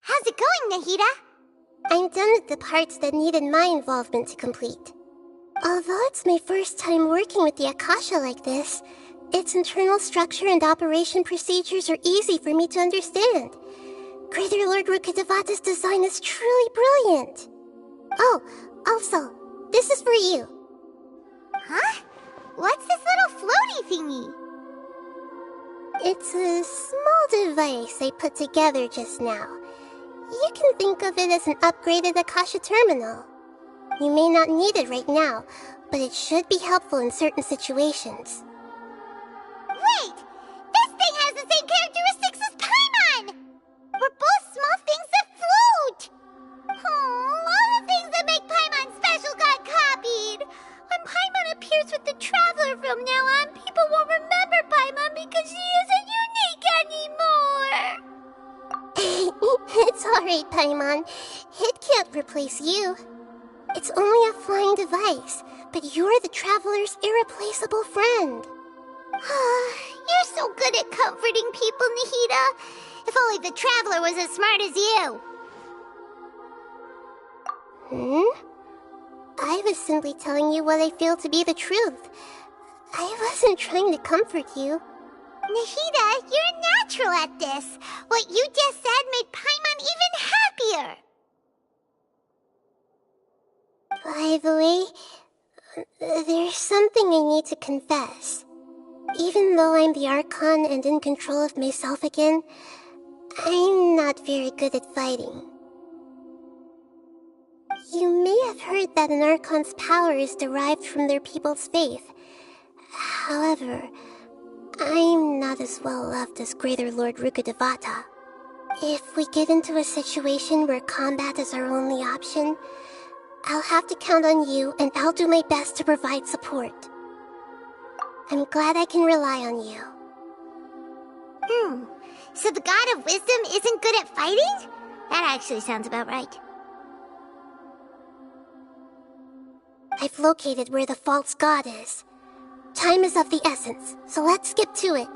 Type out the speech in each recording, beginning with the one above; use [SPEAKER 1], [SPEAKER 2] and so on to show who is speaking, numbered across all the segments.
[SPEAKER 1] How's it going, Nahida? I'm done with the parts that needed my involvement to complete. Although it's my first time working with the Akasha like this, its internal structure and operation procedures are easy for me to understand. Greater Lord Rukkhadevata's design is truly brilliant. Oh, also, this is for you. Huh? What's this little floaty thingy? It's a small device I put together just now. You can think of it as an upgraded Akasha terminal. You may not need it right now, but it should be helpful in certain situations. Wait! This thing has the same characteristics as Paimon! We're both small things that float! Oh, all the things that make Paimon special got copied! When Paimon appears with the Traveler from now on, people won't remember Paimon because she isn't unique anymore! It's alright, Paimon. It can't replace you. It's only a flying device, but you're the Traveler's irreplaceable friend. You're so good at comforting people, Nahida. If only the Traveler was as smart as you. I was simply telling you what I feel to be the truth. I wasn't trying to comfort you. Nahida, you're a natural at this. What you just said made Paimon even happier. By the way, there's something I need to confess. Even though I'm the Archon and in control of myself again, I'm not very good at fighting. You may have heard that an Archon's power is derived from their people's faith. However, I'm not as well loved as Greater Lord Rukkhadevata. If we get into a situation where combat is our only option, I'll have to count on you, and I'll do my best to provide support. I'm glad I can rely on you. So the God of Wisdom isn't good at fighting? That actually sounds about right. I've located where the false god is. Time is of the essence, so let's skip to it.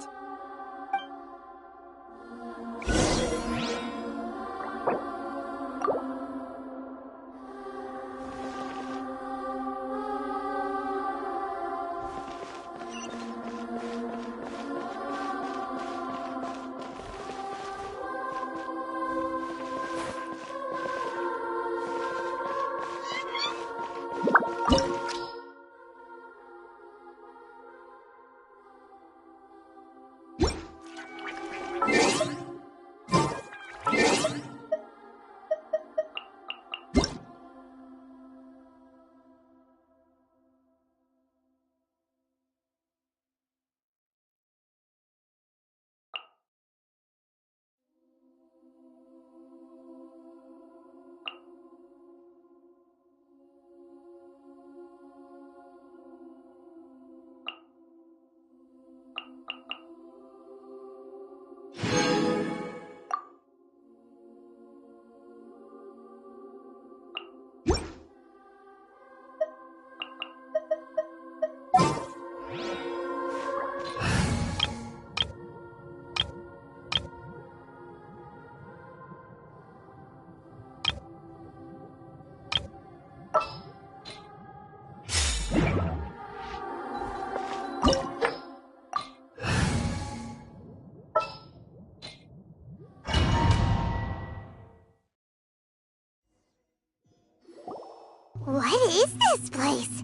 [SPEAKER 1] What is this place?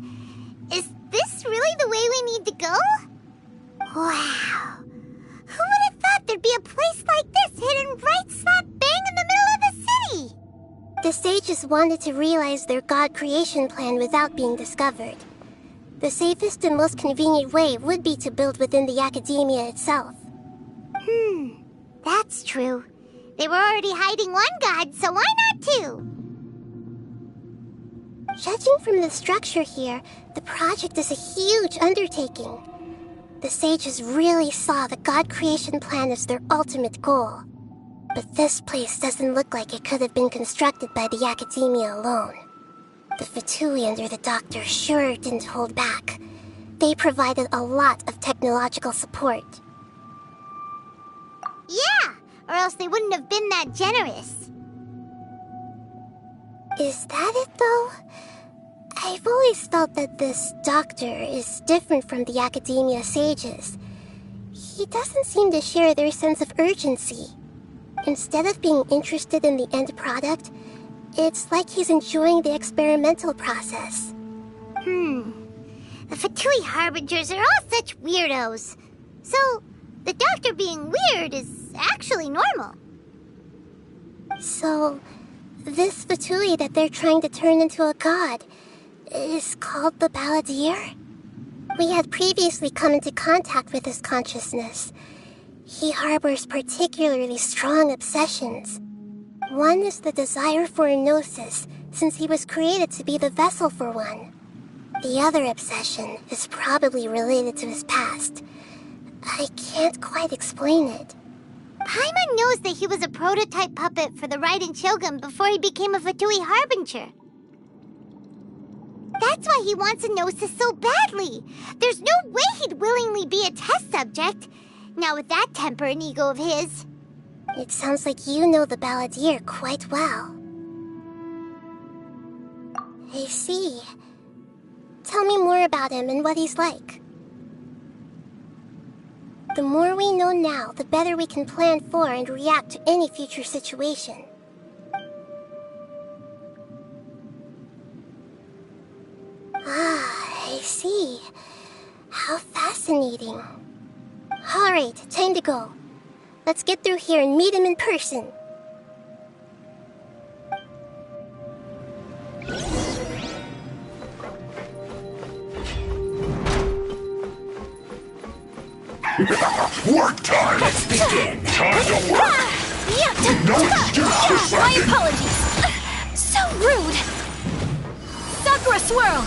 [SPEAKER 1] Is this really the way we need to go? Wow. Who would have thought there'd be a place like this hidden right slap bang in the middle of the city? The sages wanted to realize their god creation plan without being discovered. The safest and most convenient way would be to build within the academia itself. That's true. They were already hiding one god, so why not two? Judging from the structure here, the project is a huge undertaking. The sages really saw the God creation plan as their ultimate goal. But this place doesn't look like it could have been constructed by the academia alone. The Fatui under the doctor sure didn't hold back. They provided a lot of technological support.
[SPEAKER 2] Yeah, or else they wouldn't have been that generous.
[SPEAKER 1] Is that it, though? I've always felt that this doctor is different from the academia sages. He doesn't seem to share their sense of urgency. Instead of being interested in the end product, it's like he's enjoying the experimental process.
[SPEAKER 2] The Fatui Harbingers are all such weirdos. So, the doctor being weird is actually normal.
[SPEAKER 1] So, this Fatui that they're trying to turn into a god is called the Balladeer? We had previously come into contact with his consciousness. He harbors particularly strong obsessions. One is the desire for a gnosis, since he was created to be the vessel for one. The other obsession is probably related to his past. I can't quite explain it.
[SPEAKER 2] Paimon knows that he was a prototype puppet for the Raiden Shogun before he became a Fatui Harbinger. That's why he wants a gnosis so badly. There's no way he'd willingly be a test subject. Now with that temper and ego of his.
[SPEAKER 1] It sounds like you know the Balladeer quite well. I see. Tell me more about him and what he's like. The more we know now, the better we can plan for and react to any future situation. Ah, I see. How fascinating. Alright, time to go. Let's get through here and meet him in person.
[SPEAKER 3] Work time!
[SPEAKER 4] Let's begin!
[SPEAKER 3] Time to work! No excuse for
[SPEAKER 5] My
[SPEAKER 3] slacking!
[SPEAKER 5] apologies! So rude! Sakura Swirl!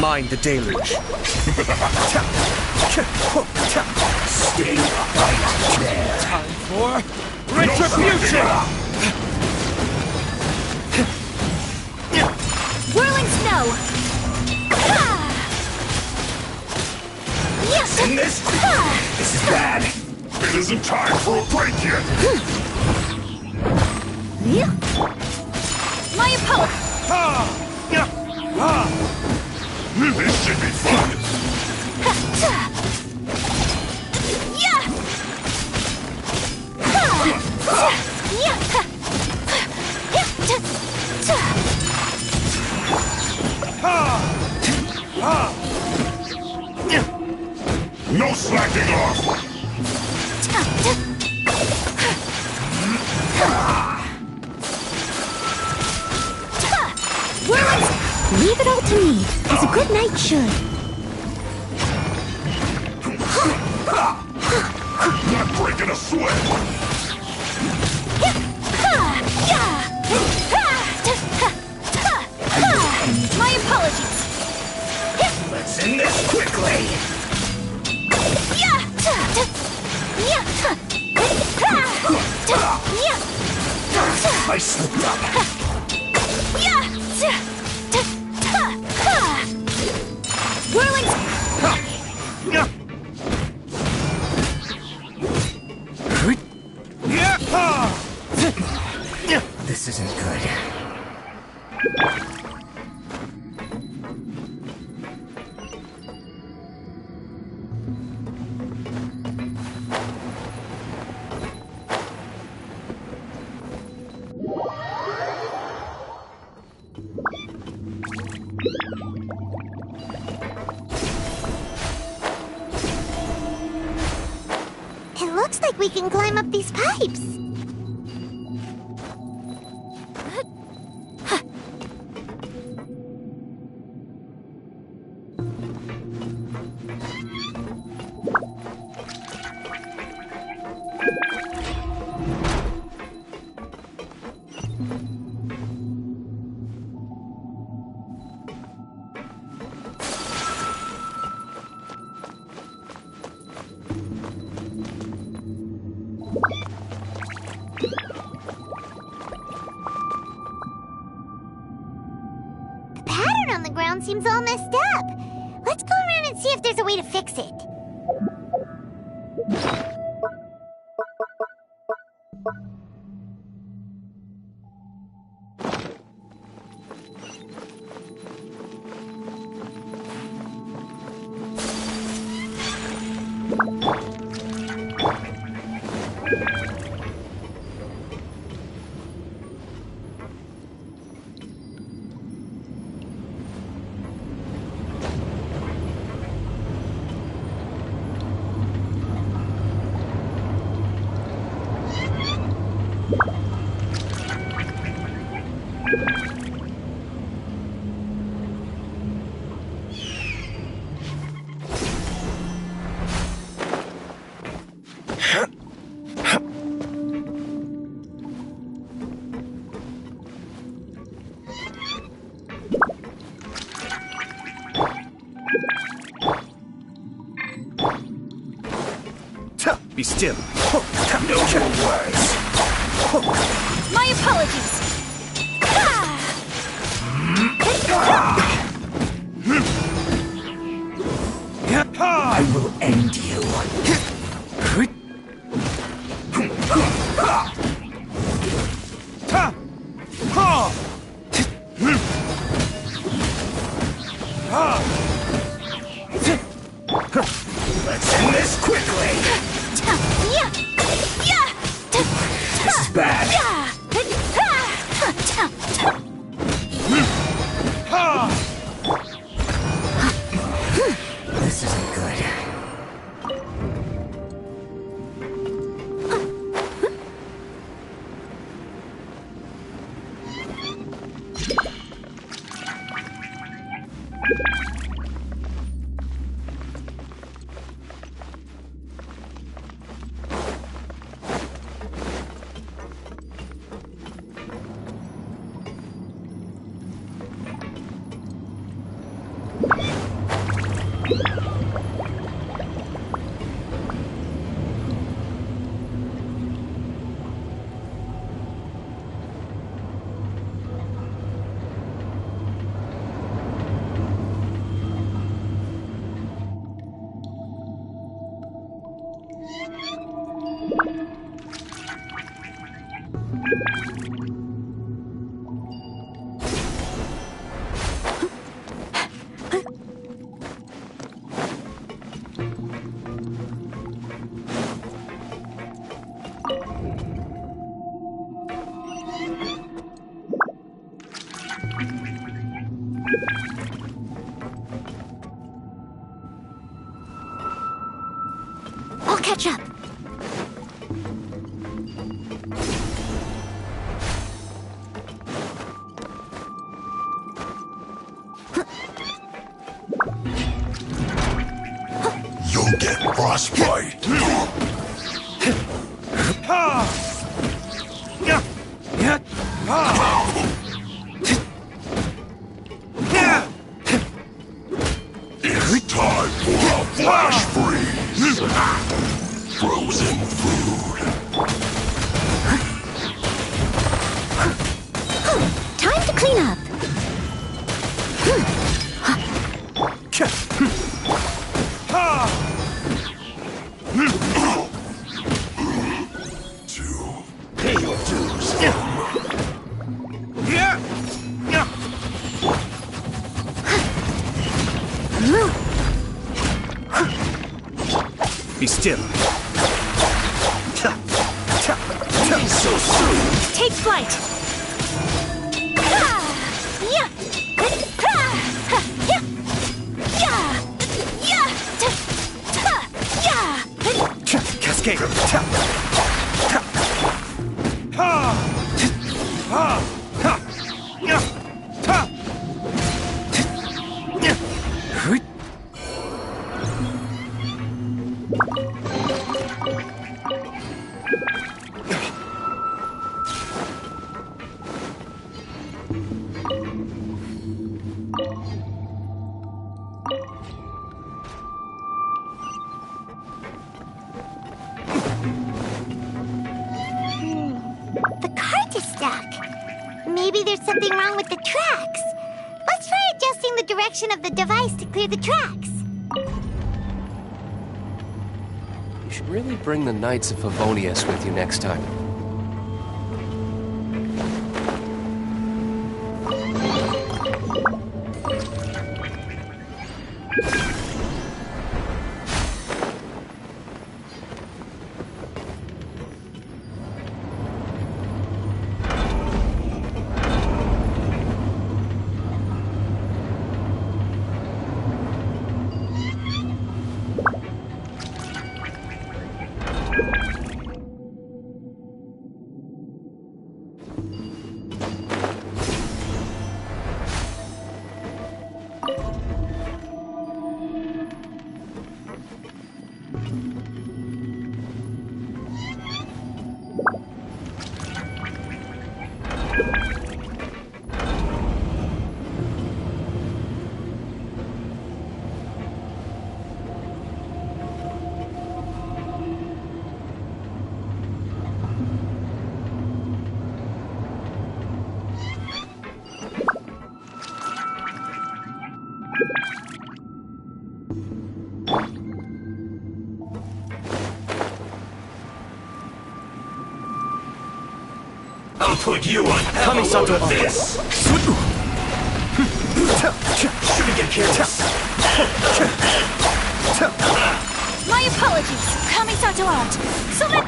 [SPEAKER 4] Mind the deluge. Stay right there. Time for retribution!
[SPEAKER 5] Whirling Snow!
[SPEAKER 4] In this? This is bad.
[SPEAKER 3] It isn't time for a break yet!
[SPEAKER 5] My apologies!
[SPEAKER 3] This should be fun! No slacking off!
[SPEAKER 5] Leave it all to me, as a good knight should.
[SPEAKER 3] Not breaking a sweat!
[SPEAKER 5] My apologies!
[SPEAKER 4] Let's end this quickly. I slipped up. This isn't good.
[SPEAKER 2] It looks like we can climb up these pipes. on the ground seems all messed up. Let's go around and see if there's a way to fix it.
[SPEAKER 4] Be still. No more words.
[SPEAKER 3] My apologies.
[SPEAKER 4] I will end you. Let's end this quickly. This is bad. This isn't good.
[SPEAKER 5] I'll catch up.
[SPEAKER 6] You'll get frostbite. It's time for a flash freeze. Frozen food.
[SPEAKER 5] Time to clean up.
[SPEAKER 6] Pay your dues.
[SPEAKER 4] Be still.
[SPEAKER 6] So soon.
[SPEAKER 3] Take flight.
[SPEAKER 4] Cascade.
[SPEAKER 2] The cart is stuck. Maybe there's something wrong with the tracks. Let's try adjusting the direction of the device to clear the tracks.
[SPEAKER 7] You should really bring the Knights of Favonius with you next time.
[SPEAKER 6] I'll put you on hell with this! Shouldn't get careless!
[SPEAKER 3] My apologies. Kamisato out. So let...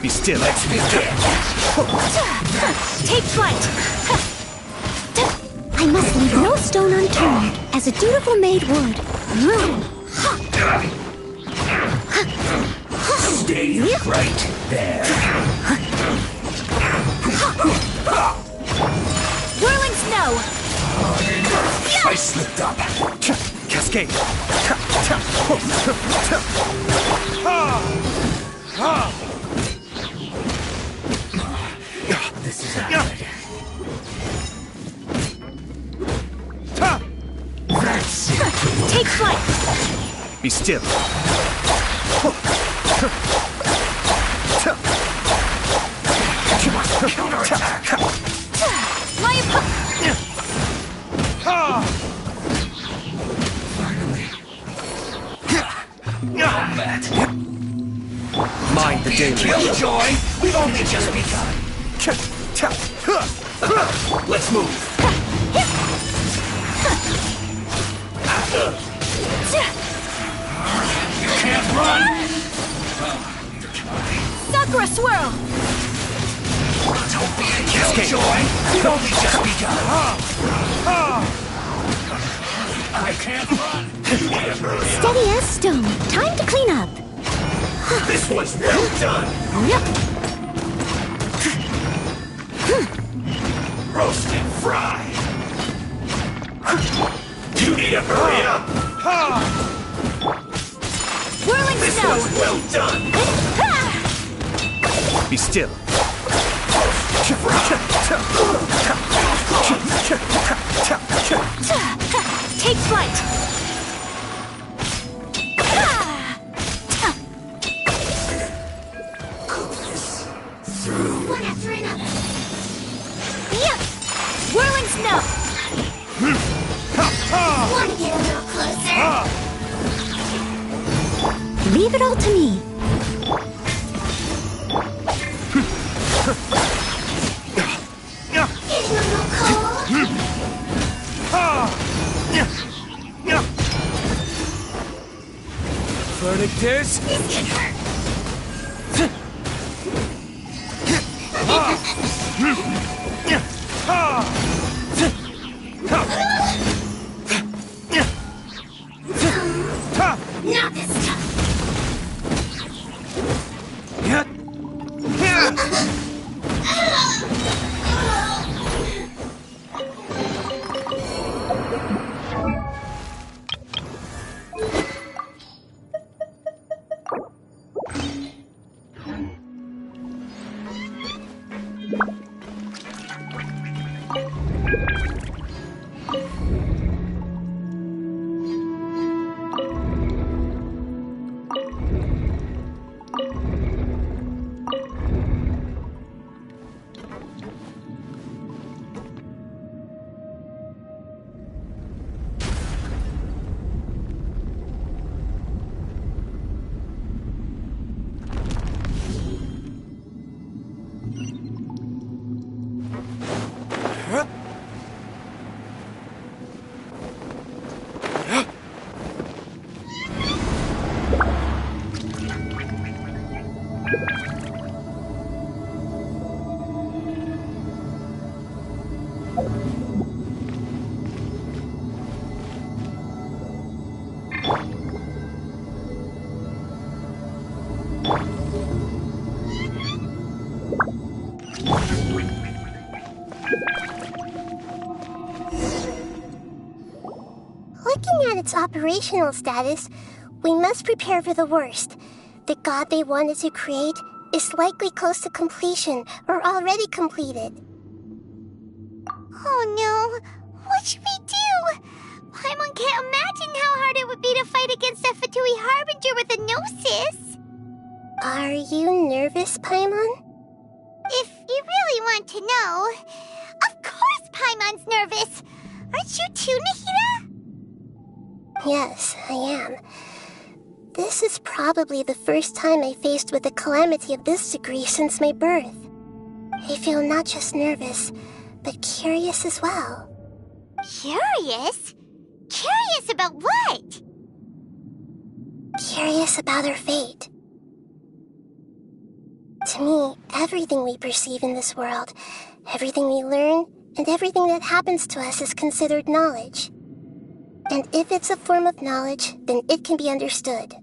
[SPEAKER 4] Be still. Let's begin.
[SPEAKER 3] Take flight.
[SPEAKER 5] I must leave no stone unturned, as a dutiful maid would.
[SPEAKER 4] Stay right there.
[SPEAKER 3] Whirling snow.
[SPEAKER 4] I slipped up. Cascade. This is good. That's it.
[SPEAKER 3] Take flight.
[SPEAKER 4] Be still. Counterattack.
[SPEAKER 3] My
[SPEAKER 4] Combat. Mind the danger. Killjoy, we've only just begun. Let's move. You can't run.
[SPEAKER 3] Sakura swirl.
[SPEAKER 4] Don't be a killjoy. We've only just begun. I can't run.
[SPEAKER 5] Steady as stone. Time to clean up.
[SPEAKER 6] This one's well done!
[SPEAKER 5] Yep.
[SPEAKER 6] Roast and fry! You need to hurry up!
[SPEAKER 3] Whirling
[SPEAKER 6] This
[SPEAKER 3] snow.
[SPEAKER 6] one's well done!
[SPEAKER 4] Be still.
[SPEAKER 3] Take flight.
[SPEAKER 2] One after another.
[SPEAKER 3] Yeah. Whirling snow.
[SPEAKER 5] Leave it all to me.
[SPEAKER 4] Verdict is...
[SPEAKER 3] Not this time.
[SPEAKER 1] Looking at its operational status, we must prepare for the worst. The god they wanted to create is likely close to completion or already completed.
[SPEAKER 2] Oh no! What should we do? Paimon can't imagine how hard it would be to fight against a Fatui Harbinger with a Gnosis!
[SPEAKER 1] Are you nervous, Paimon?
[SPEAKER 2] If you really want to know... Of course Paimon's nervous! Aren't you too, Nahida?
[SPEAKER 1] Yes, I am. This is probably the first time I faced with a calamity of this degree since my birth. I feel not just nervous, but curious as well.
[SPEAKER 2] Curious? Curious about what?
[SPEAKER 1] Curious about our fate. To me, everything we perceive in this world, everything we learn, and everything that happens to us is considered knowledge. And if it's a form of knowledge, then it can be understood.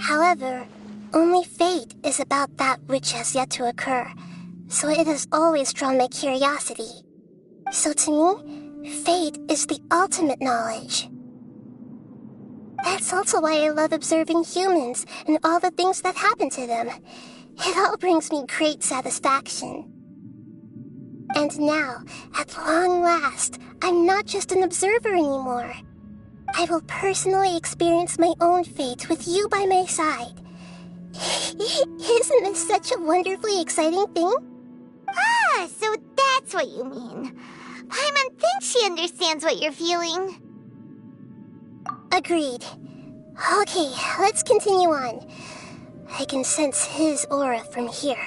[SPEAKER 1] However, only fate is about that which has yet to occur, so it has always drawn my curiosity. So to me, fate is the ultimate knowledge. That's also why I love observing humans and all the things that happen to them. It all brings me great satisfaction. And now, at long last, I'm not just an observer anymore. I will personally experience my own fate with you by my side. Isn't this such a wonderfully exciting thing?
[SPEAKER 2] Ah, so that's what you mean. Paimon thinks she understands what you're feeling.
[SPEAKER 1] Agreed. Okay, let's continue on. I can sense his aura from here.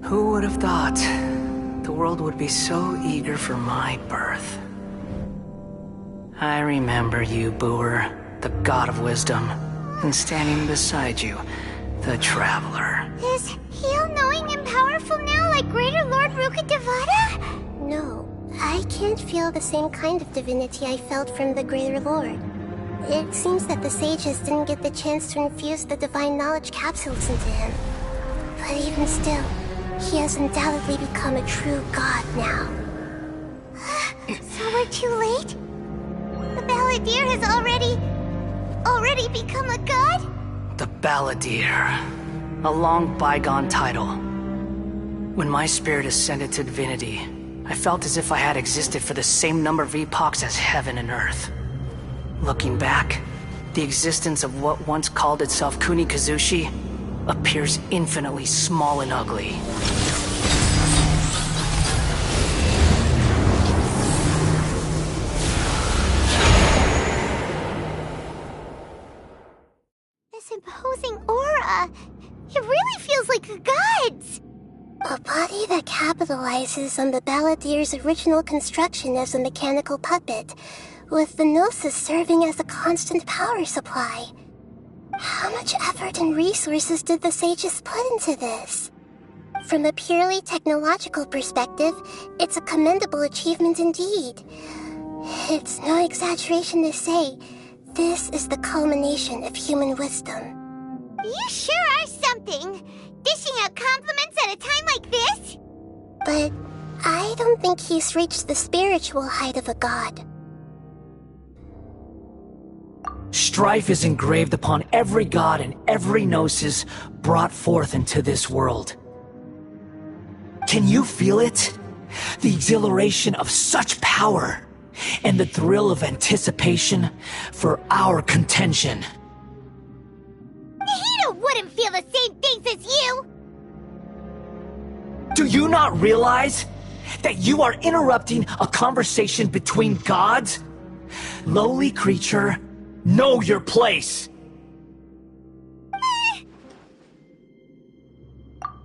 [SPEAKER 8] Who would have thought the world would be so eager for my birth? I remember you, Booer, the god of wisdom, and standing beside you, the traveler.
[SPEAKER 2] Is he all-knowing and powerful now like Greater Lord Rukkhadevata?
[SPEAKER 1] No, I can't feel the same kind of divinity I felt from the Greater Lord. It seems that the sages didn't get the chance to infuse the divine knowledge capsules into him. But even still, he has undoubtedly become a true god now.
[SPEAKER 2] So we're too late? The Balladeer has already become a god?
[SPEAKER 8] The Balladeer. A long bygone title. When my spirit ascended to divinity, I felt as if I had existed for the same number of epochs as heaven and earth. Looking back, the existence of what once called itself Kunikazushi appears infinitely small and ugly.
[SPEAKER 2] This imposing aura, it really feels like the gods!
[SPEAKER 1] A body that capitalizes on the Balladeer's original construction as a mechanical puppet, with the Gnosis serving as a constant power supply. How much effort and resources did the sages put into this? From a purely technological perspective, it's a commendable achievement indeed. It's no exaggeration to say, this is the culmination of human wisdom.
[SPEAKER 2] You sure are something! Dishing out compliments at a time like this?
[SPEAKER 1] But I don't think he's reached the spiritual height of a god.
[SPEAKER 8] Strife is engraved upon every god and every gnosis brought forth into this world. Can you feel it? The exhilaration of such power, and the thrill of anticipation for our contention.
[SPEAKER 2] Hito wouldn't feel the same things as you!
[SPEAKER 8] Do you not realize that you are interrupting a conversation between gods? Lowly creature, know your place!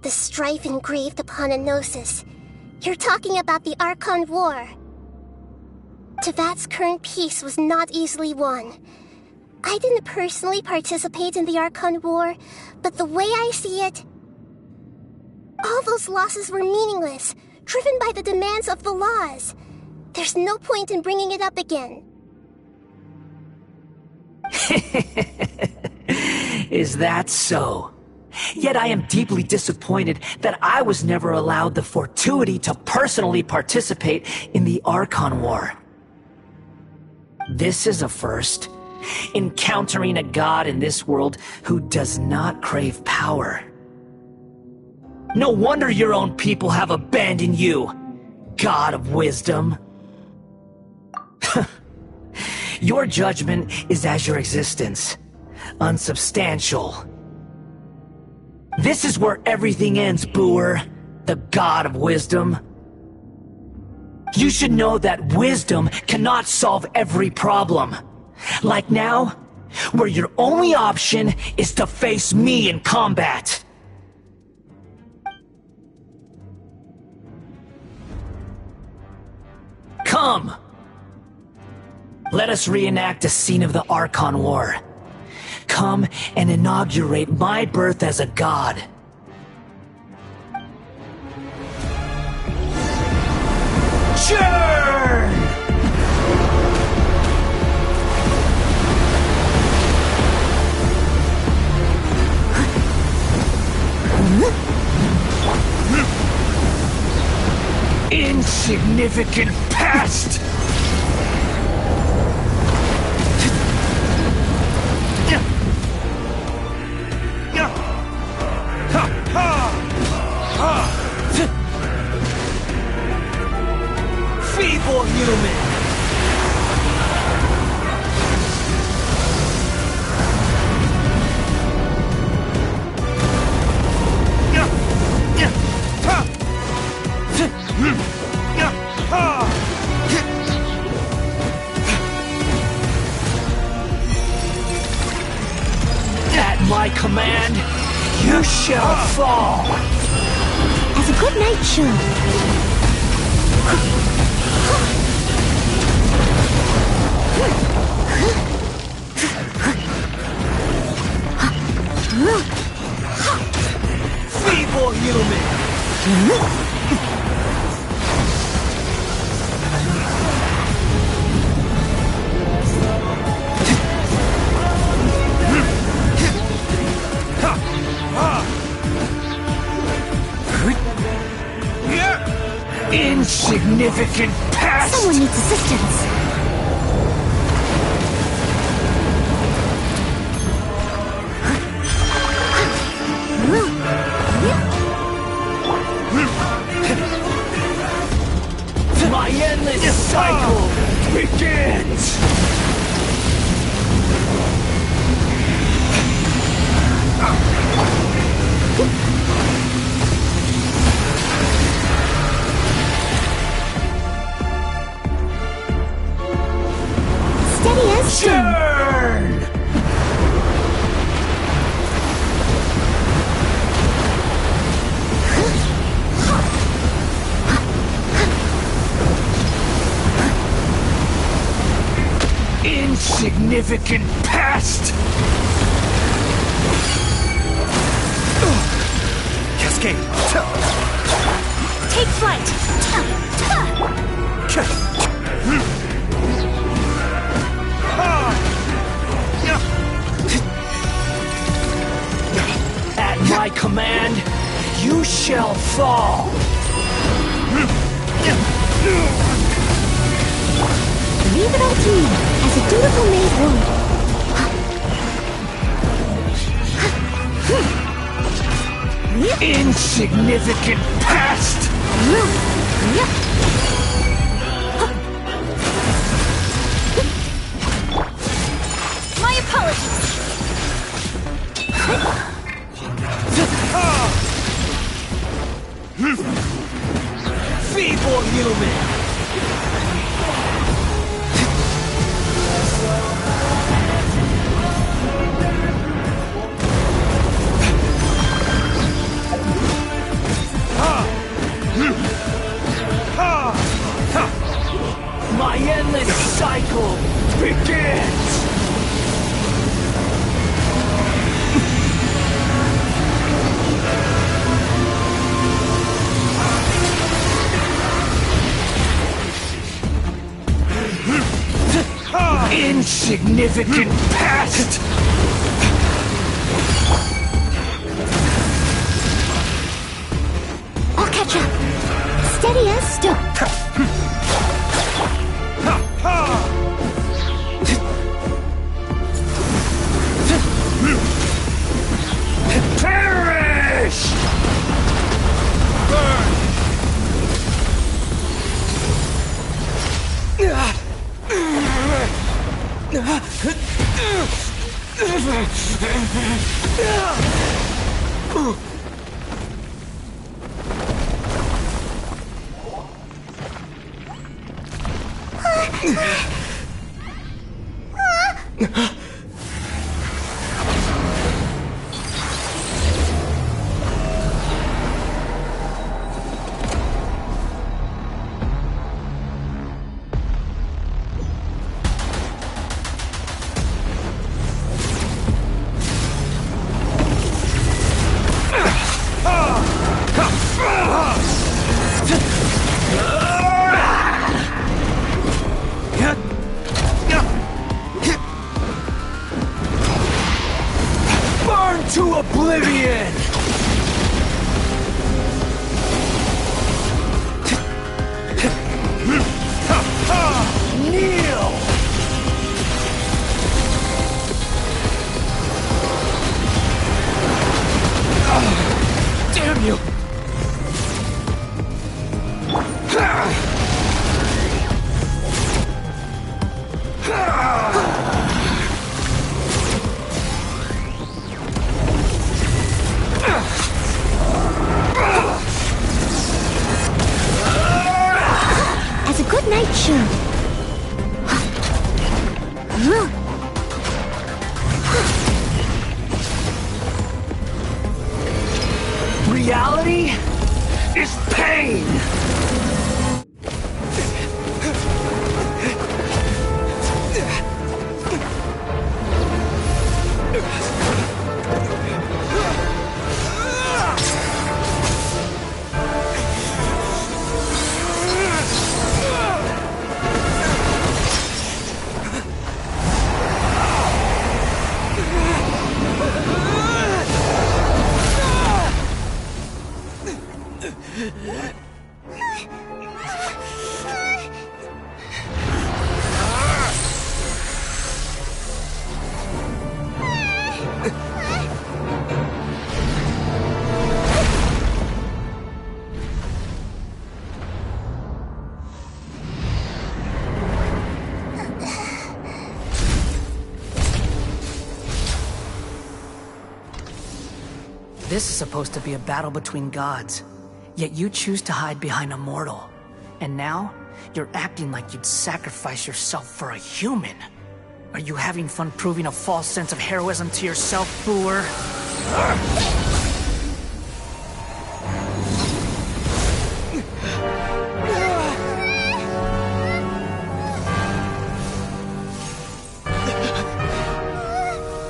[SPEAKER 1] The strife engraved upon a gnosis. You're talking about the Archon War. Tevat's current peace was not easily won. I didn't personally participate in the Archon War, but the way I see it, all those losses were meaningless, driven by the demands of the laws. There's no point in bringing it up again.
[SPEAKER 8] Is that so? Yet I am deeply disappointed that I was never allowed the fortuity to personally participate in the Archon War. This is a first. Encountering a god in this world who does not crave power. No wonder your own people have abandoned you, god of wisdom. Your judgment is as your existence, unsubstantial. This is where everything ends, Booer, the god of wisdom. You should know that wisdom cannot solve every problem. Like now, where your only option is to face me in combat. Come! Let us reenact a scene of the Archon War. Come and inaugurate my birth as a god. Churn! Insignificant pest! Feeble human! At my command, you shall fall!
[SPEAKER 5] As a good knight should.
[SPEAKER 8] Feeble human!
[SPEAKER 6] Insignificant pest!
[SPEAKER 5] Someone needs assistance.
[SPEAKER 6] My endless cycle begins!
[SPEAKER 5] Steady as stone.
[SPEAKER 6] Churn! Insignificant pest! Cascade!
[SPEAKER 5] Take flight.
[SPEAKER 6] At my command, you shall fall!
[SPEAKER 5] Leave it all to me, as a dutiful maid would.
[SPEAKER 6] Insignificant pest!
[SPEAKER 3] My apologies.
[SPEAKER 6] Feeble human! My endless cycle begins! Insignificant pest!
[SPEAKER 5] I'll catch up. Steady as stone.
[SPEAKER 6] Perish! Burn!
[SPEAKER 8] This is supposed to be a battle between gods, yet you choose to hide behind a mortal. And now, you're acting like you'd sacrifice yourself for a human. Are you having fun proving a false sense of heroism to yourself, Booer?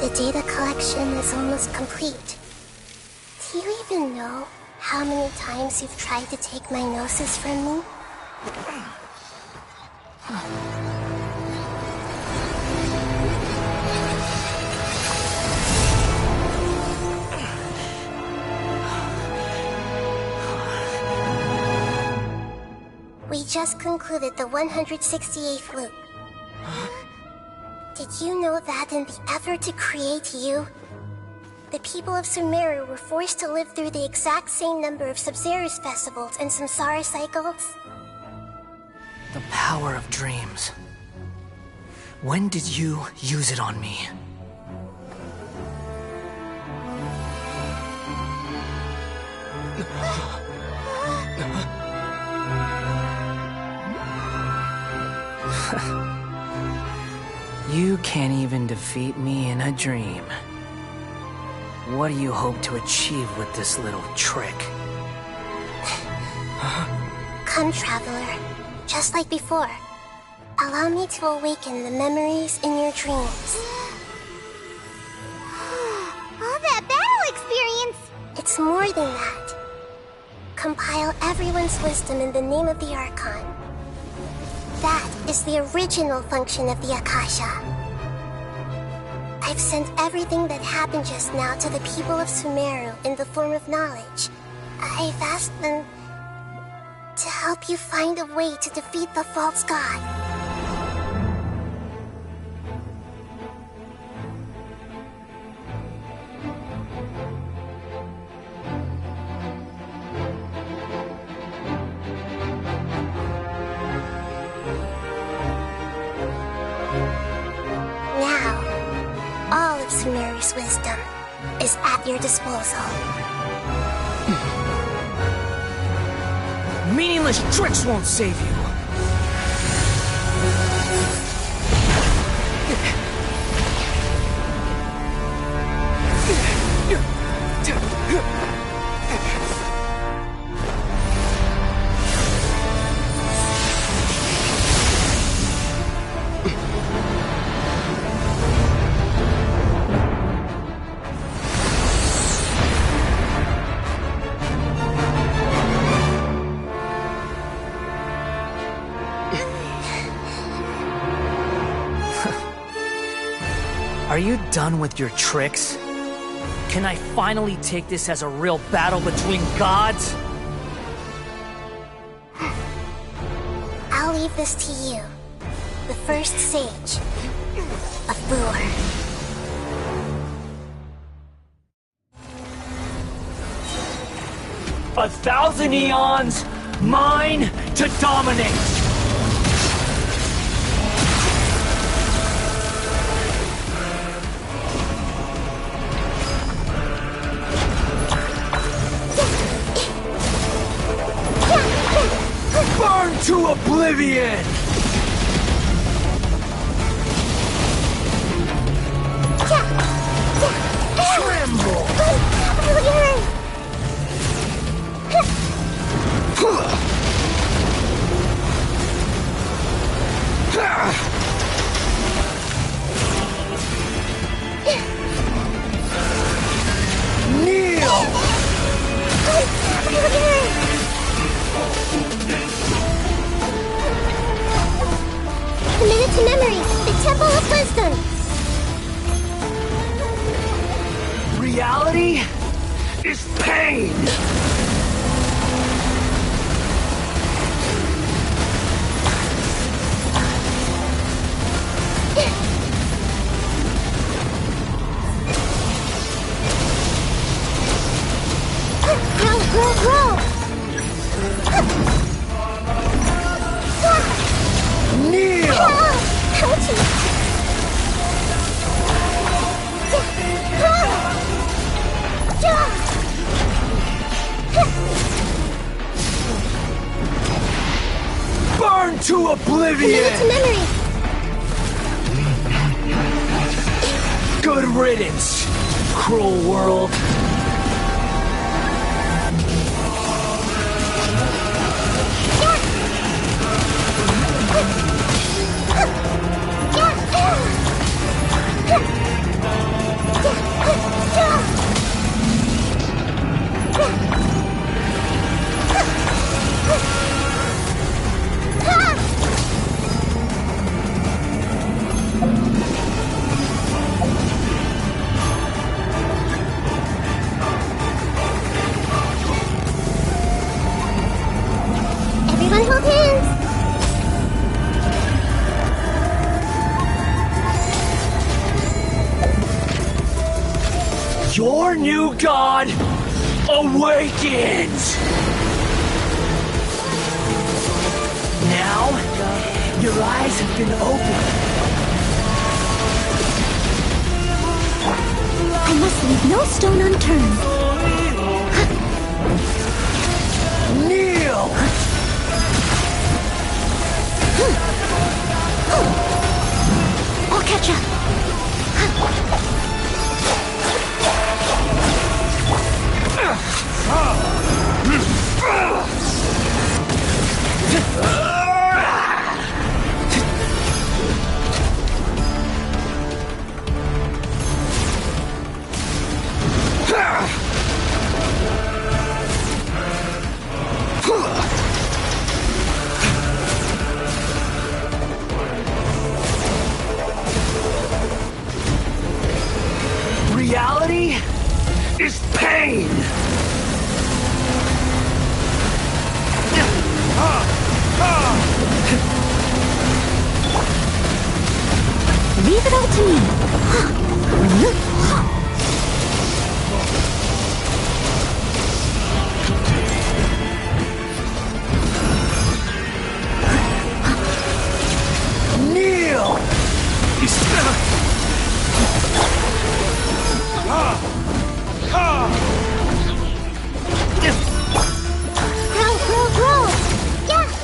[SPEAKER 1] The data collection is almost complete. Do you even know how many times you've tried to take my gnosis from me? We just concluded the 168th loop. Did you know that in the effort to create you, the people of Sumeru were forced to live through the exact same number of Sub-Zerus festivals and samsara cycles?
[SPEAKER 8] The power of dreams. When did you use it on me? You can't even defeat me in a dream. What do you hope to achieve with this little trick?
[SPEAKER 1] Come, Traveler. Just like before. Allow me to awaken the memories in your dreams.
[SPEAKER 2] All that battle experience!
[SPEAKER 1] It's more than that. Compile everyone's wisdom in the name of the Archon. That is the original function of the Akasha. I've sent everything that happened just now to the people of Sumeru in the form of knowledge. I've asked them to help you find a way to defeat the false god. Sumeru's wisdom is at your disposal.
[SPEAKER 8] Meaningless tricks won't save you! Are you done with your tricks? Can I finally take this as a real battle between gods?
[SPEAKER 1] I'll leave this to you, the first sage of Booer.
[SPEAKER 4] A thousand eons, mine to dominate! Burn to oblivion! Tremble! Kneel!
[SPEAKER 1] Committed to memory, the Temple of Wisdom.
[SPEAKER 4] Reality is pain!
[SPEAKER 1] Grow!
[SPEAKER 4] Kneel!
[SPEAKER 1] Ouchie! Commit it to memory.
[SPEAKER 4] Good riddance, cruel world.
[SPEAKER 1] Everyone hold hands.
[SPEAKER 4] Your new god awakens! Now, your eyes have been opened.
[SPEAKER 5] I must leave no stone unturned.
[SPEAKER 4] Kneel!
[SPEAKER 5] I'll catch up.
[SPEAKER 4] Reality is pain!
[SPEAKER 5] Leave it all to me.
[SPEAKER 4] Kneel!
[SPEAKER 1] Roll. Yeah.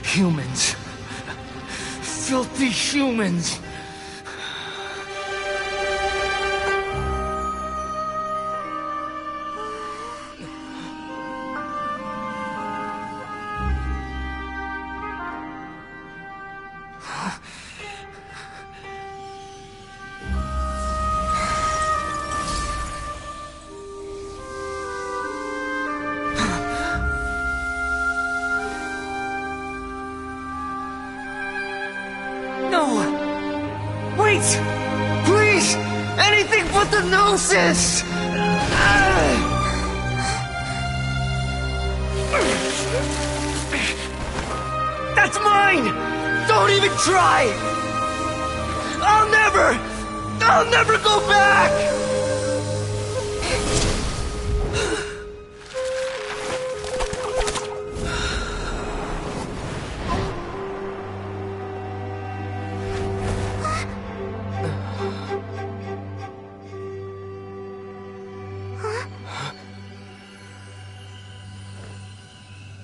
[SPEAKER 4] Humans. Filthy humans. No! Wait! Please! Anything but the gnosis! That's mine! Don't even try! I'll never go back!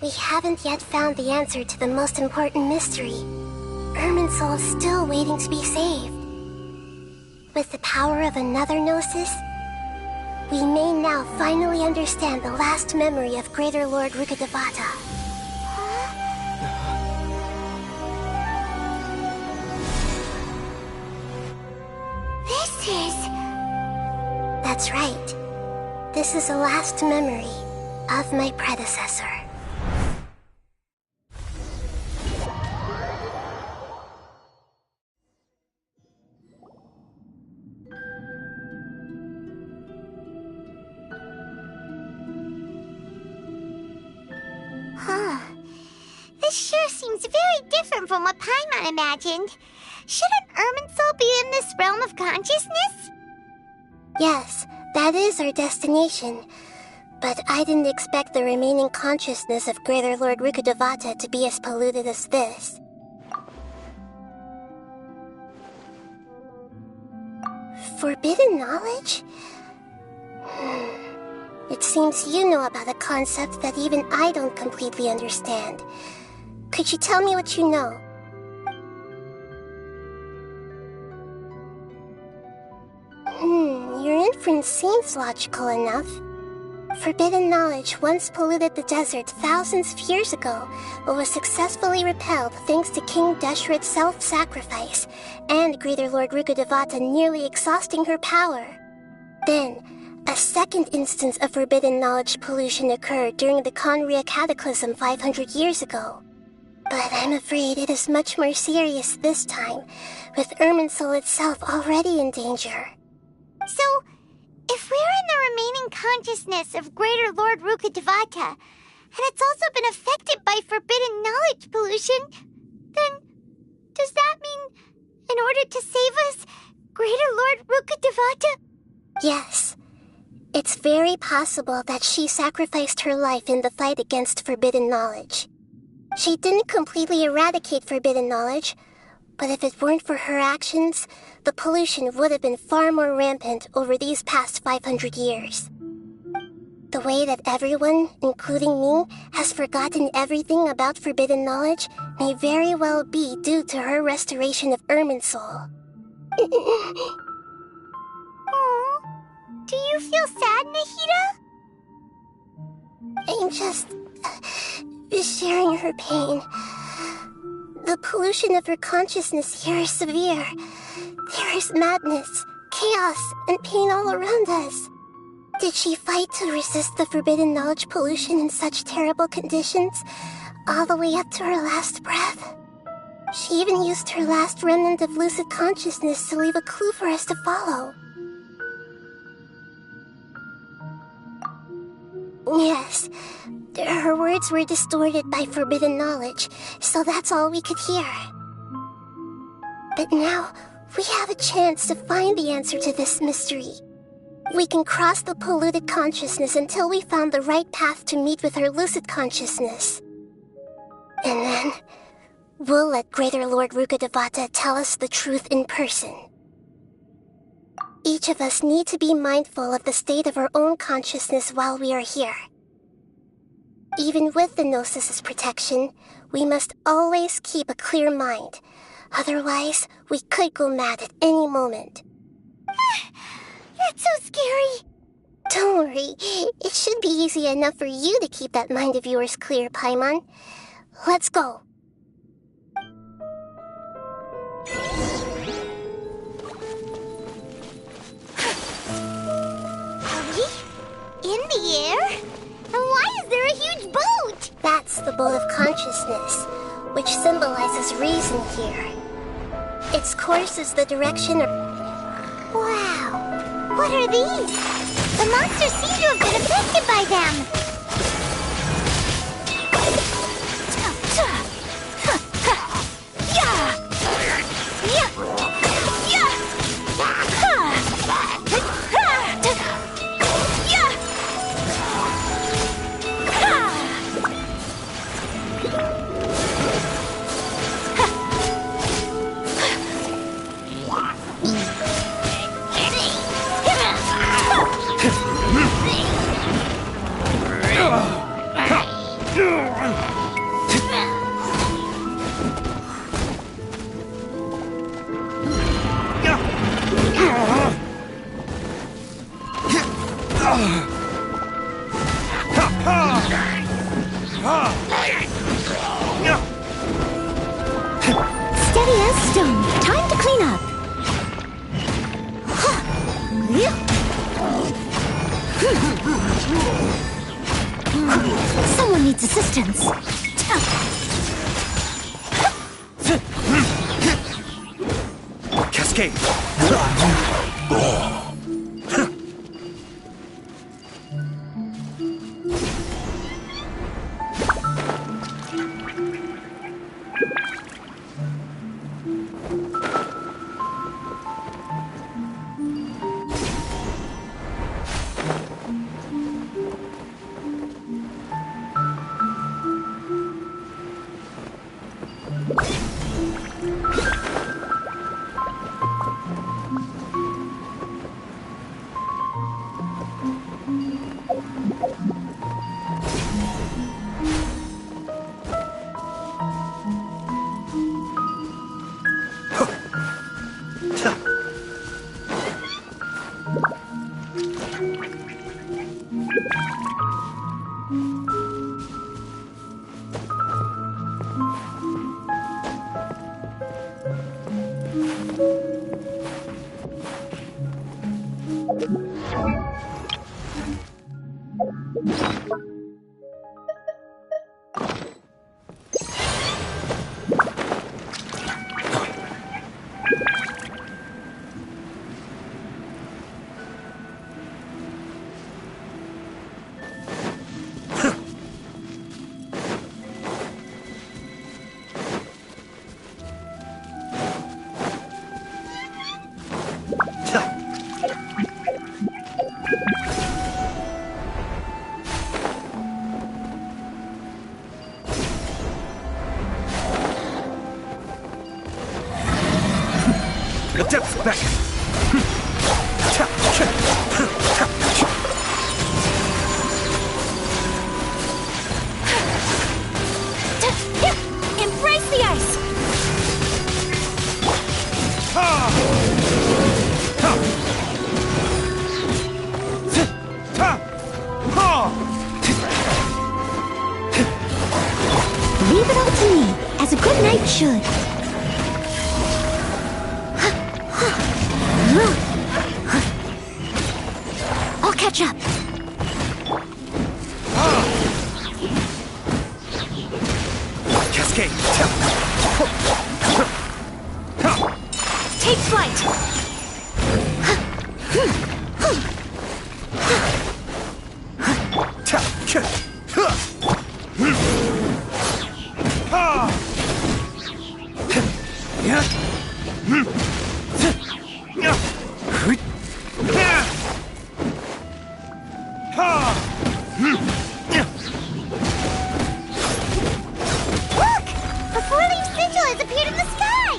[SPEAKER 1] We haven't yet found the answer to the most important mystery. Irminsul is still waiting to be saved. With the power of another Gnosis, we may now finally understand the last memory of Greater Lord Rukkhadevata.
[SPEAKER 2] This is...
[SPEAKER 1] That's right. This is the last memory of my predecessor.
[SPEAKER 2] This sure seems very different from what Paimon imagined. Shouldn't Irminsul be in this realm of consciousness?
[SPEAKER 1] Yes, that is our destination. But I didn't expect the remaining consciousness of Greater Lord Rukkhadevata to be as polluted as this. Forbidden knowledge? It seems you know about a concept that even I don't completely understand. Could you tell me what you know? Your inference seems logical enough. Forbidden knowledge once polluted the desert thousands of years ago, but was successfully repelled thanks to King Deshret's self-sacrifice, and Greater Lord Rukkhadevata nearly exhausting her power. Then, a second instance of forbidden knowledge pollution occurred during the Conria Cataclysm 500 years ago. But I'm afraid it is much more serious this time, with Irminsul itself already in danger.
[SPEAKER 2] So, if we're in the remaining consciousness of Greater Lord Rukkhadevata, and it's also been affected by forbidden knowledge pollution, then does that mean, in order to save us, Greater Lord Rukkhadevata?
[SPEAKER 1] Yes. It's very possible that she sacrificed her life in the fight against forbidden knowledge. She didn't completely eradicate forbidden knowledge, but if it weren't for her actions, the pollution would have been far more rampant over these past 500 years. The way that everyone, including me, has forgotten everything about forbidden knowledge may very well be due to her restoration of Irminsul.
[SPEAKER 2] Aww. Do you feel sad, Nahida?
[SPEAKER 1] I'm just sharing her pain. The pollution of her consciousness here is severe. There is madness, chaos, and pain all around us. Did she fight to resist the forbidden knowledge pollution in such terrible conditions, all the way up to her last breath? She even used her last remnant of lucid consciousness to leave a clue for us to follow. Yes, her words were distorted by forbidden knowledge, so that's all we could hear. But now, we have a chance to find the answer to this mystery. We can cross the polluted consciousness until we found the right path to meet with her lucid consciousness. And then, we'll let Greater Lord Rukkhadevata tell us the truth in person. Each of us need to be mindful of the state of our own consciousness while we are here. Even with the Gnosis' protection, we must always keep a clear mind. Otherwise, we could go mad at any moment.
[SPEAKER 2] That's so scary.
[SPEAKER 1] Don't worry, it should be easy enough for you to keep that mind of yours clear, Paimon. Let's go.
[SPEAKER 2] In the air? And why is there a huge boat?
[SPEAKER 1] That's the boat of consciousness, which symbolizes reason here. Its course is the direction of...
[SPEAKER 2] Wow! What are these? The monsters seem to have been affected by them!
[SPEAKER 5] Steady as stone. Time to clean up. Someone needs assistance.
[SPEAKER 6] Cascade! The depth's back.
[SPEAKER 3] Embrace the ice!
[SPEAKER 5] Leave it all to me, as a good knight should. I'll catch up.
[SPEAKER 6] Cascade.
[SPEAKER 3] Take flight!
[SPEAKER 2] Look! A four-leaf sigil has appeared in the sky!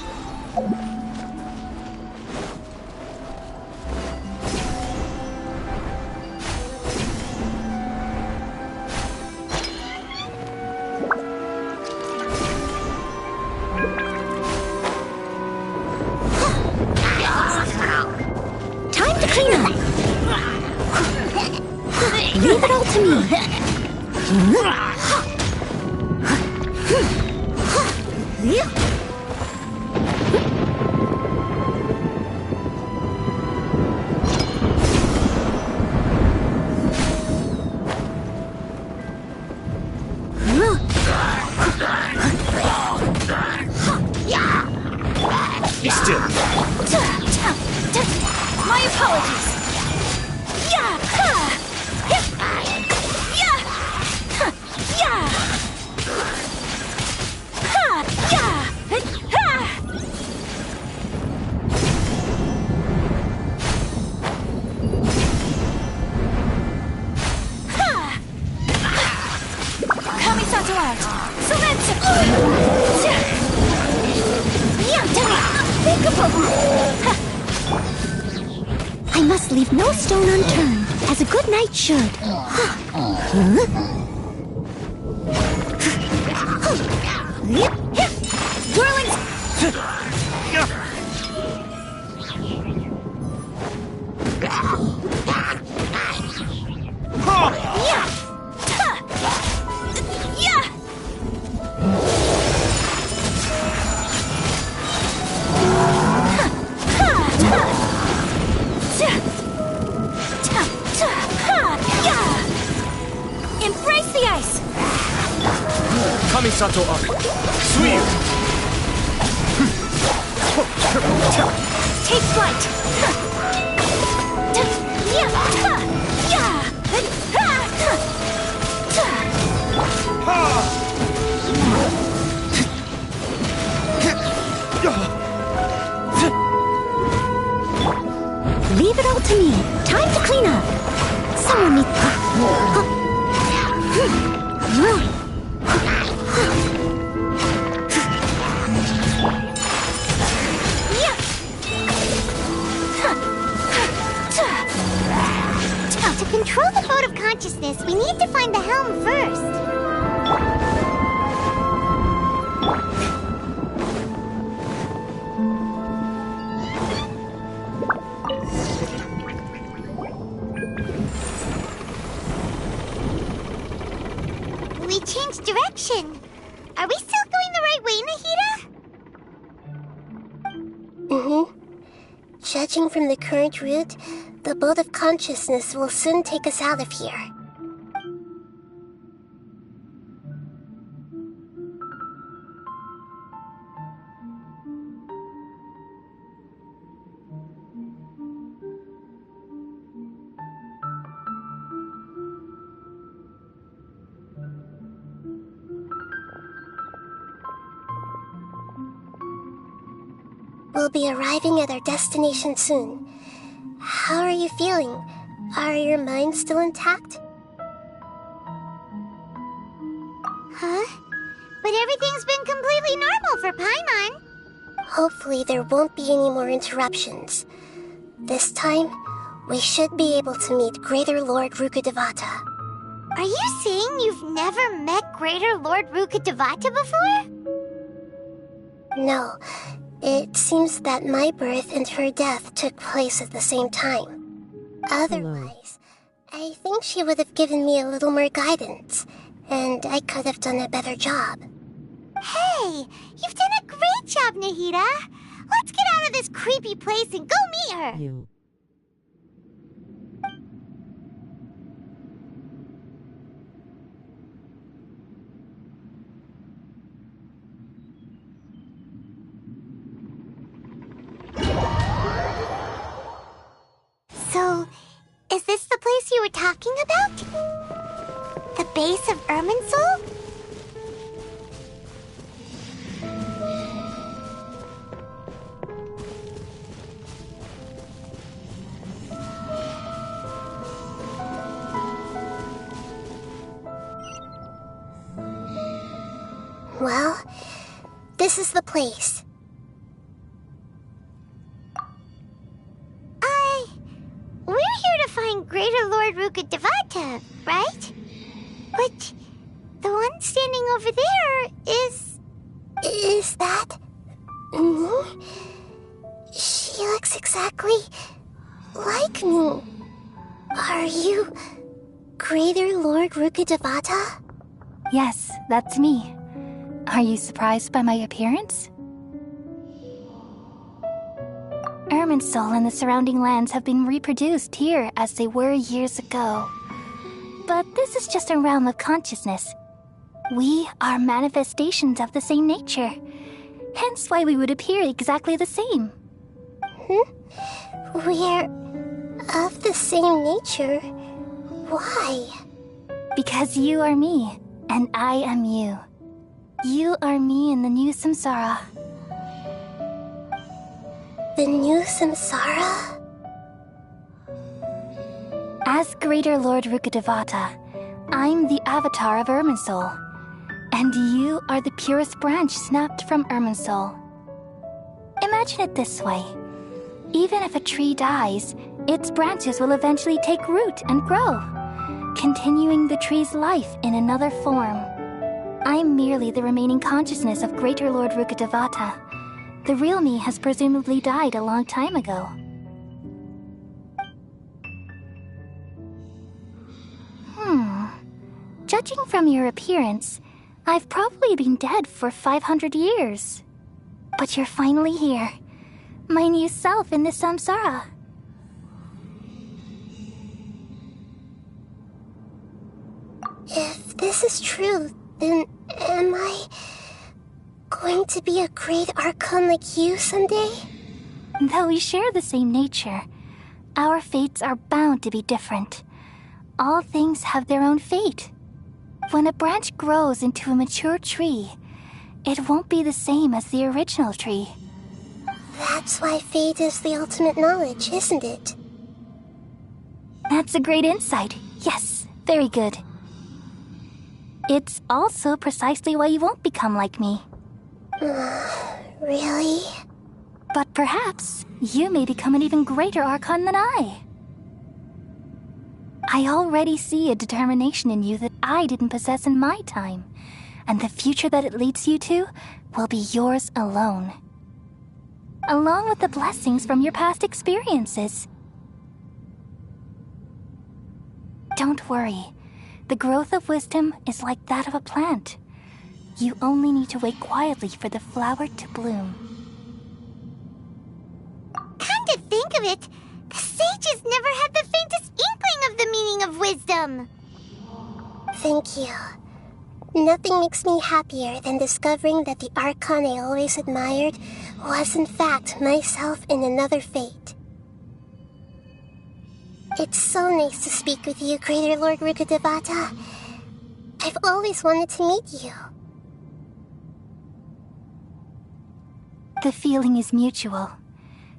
[SPEAKER 5] Time to clean up. Leave it all to me.
[SPEAKER 6] Be still.
[SPEAKER 3] My apologies! Yeah! Ha! Yeah! Ha! Yeah! Ha! Yeah! Ha! Ha! Kamisato out! Surrender!
[SPEAKER 5] I must leave no stone unturned, as a good knight should.
[SPEAKER 3] Whirling! Yeah! Ha! Yeah! Embrace the ice!
[SPEAKER 6] Kamisato up. Suiyu.
[SPEAKER 3] Take flight!
[SPEAKER 5] Leave it all to me. Time to clean up. Someone needs...
[SPEAKER 2] To control the boat of consciousness, we need to find the helm first. We changed direction. Are we still going the right way, Nahida?
[SPEAKER 1] Mm-hmm. Judging from the current route, the boat of consciousness will soon take us out of here. We'll be arriving at our destination soon. How are you feeling? Are your minds still intact?
[SPEAKER 2] Huh? But everything's been completely normal for Paimon.
[SPEAKER 1] Hopefully there won't be any more interruptions. This time, we should be able to meet Greater Lord Rukkhadevata.
[SPEAKER 2] Are you saying you've never met Greater Lord Rukkhadevata before?
[SPEAKER 1] No. It seems that my birth and her death took place at the same time. Otherwise, I think she would have given me a little more guidance, and I could have done a better job.
[SPEAKER 2] Hey, you've done a great job, Nahida. Let's get out of this creepy place and go meet her. So, is this the place you were talking about? The base of Irminsul?
[SPEAKER 1] Well, this is the place.
[SPEAKER 2] We're here to find Greater Lord Rukkhadevata, right? But the one standing over there is...
[SPEAKER 1] Is that... me? She looks exactly like me. Are you Greater Lord Rukkhadevata?
[SPEAKER 5] Yes, that's me. Are you surprised by my appearance? Irminsul and the surrounding lands have been reproduced here as they were years ago. But this is just a realm of consciousness. We are manifestations of the same nature. Hence why we would appear exactly the same.
[SPEAKER 1] We're of the same nature? Why?
[SPEAKER 5] Because you are me, and I am you. You are me in the new samsara.
[SPEAKER 1] The new samsara?
[SPEAKER 5] As Greater Lord Rukkhadevata, I'm the avatar of Irminsul, and you are the purest branch snapped from Irminsul. Imagine it this way. Even if a tree dies, its branches will eventually take root and grow, continuing the tree's life in another form. I'm merely the remaining consciousness of Greater Lord Rukkhadevata. The real me has presumably died a long time ago. Judging from your appearance, I've probably been dead for 500 years. But you're finally here. My new self in the samsara.
[SPEAKER 1] If this is true, then am I going to be a great archon like you someday?
[SPEAKER 5] Though we share the same nature, our fates are bound to be different. All things have their own fate. When a branch grows into a mature tree, it won't be the same as the original tree.
[SPEAKER 1] That's why fate is the ultimate knowledge, isn't it?
[SPEAKER 5] That's a great insight. Yes, very good. It's also precisely why you won't become like me.
[SPEAKER 1] Really?
[SPEAKER 5] But perhaps you may become an even greater archon than I. I already see a determination in you that I didn't possess in my time, and the future that it leads you to will be yours alone. Along with the blessings from your past experiences. Don't worry. The growth of wisdom is like that of a plant. You only need to wait quietly for the flower to bloom.
[SPEAKER 2] Kinda to think of it, the sages never had the faintest inkling of the meaning of wisdom.
[SPEAKER 1] Thank you. Nothing makes me happier than discovering that the Archon I always admired was in fact myself in another fate. It's so nice to speak with you, Greater Lord Rukkhadevata. I've always wanted to meet you.
[SPEAKER 5] The feeling is mutual.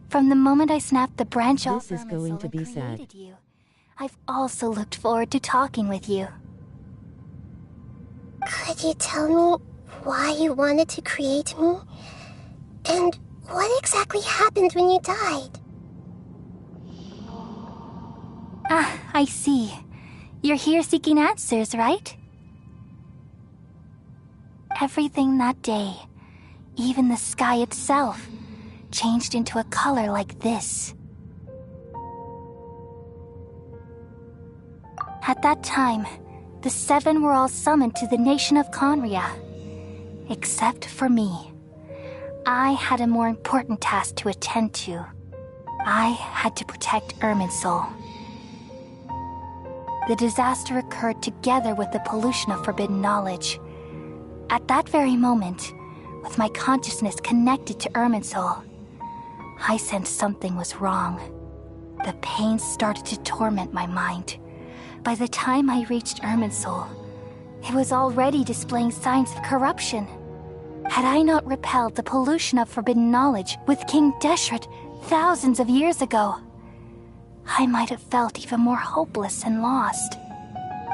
[SPEAKER 5] From the moment I snapped the branch off
[SPEAKER 9] This is going to be sad.
[SPEAKER 5] you, I've also looked forward to talking with you.
[SPEAKER 1] Could you tell me why you wanted to create me? And what exactly happened when you died?
[SPEAKER 5] Ah, I see. You're here seeking answers, right? Everything that day, even the sky itself, changed into a color like this. At that time, the seven were all summoned to the nation of Conria. Except for me. I had a more important task to attend to. I had to protect Irminsul. The disaster occurred together with the pollution of forbidden knowledge. At that very moment, with my consciousness connected to Irminsul, I sensed something was wrong. The pain started to torment my mind. By the time I reached Irminsul, it was already displaying signs of corruption. Had I not repelled the pollution of forbidden knowledge with King Deshret thousands of years ago, I might have felt even more hopeless and lost.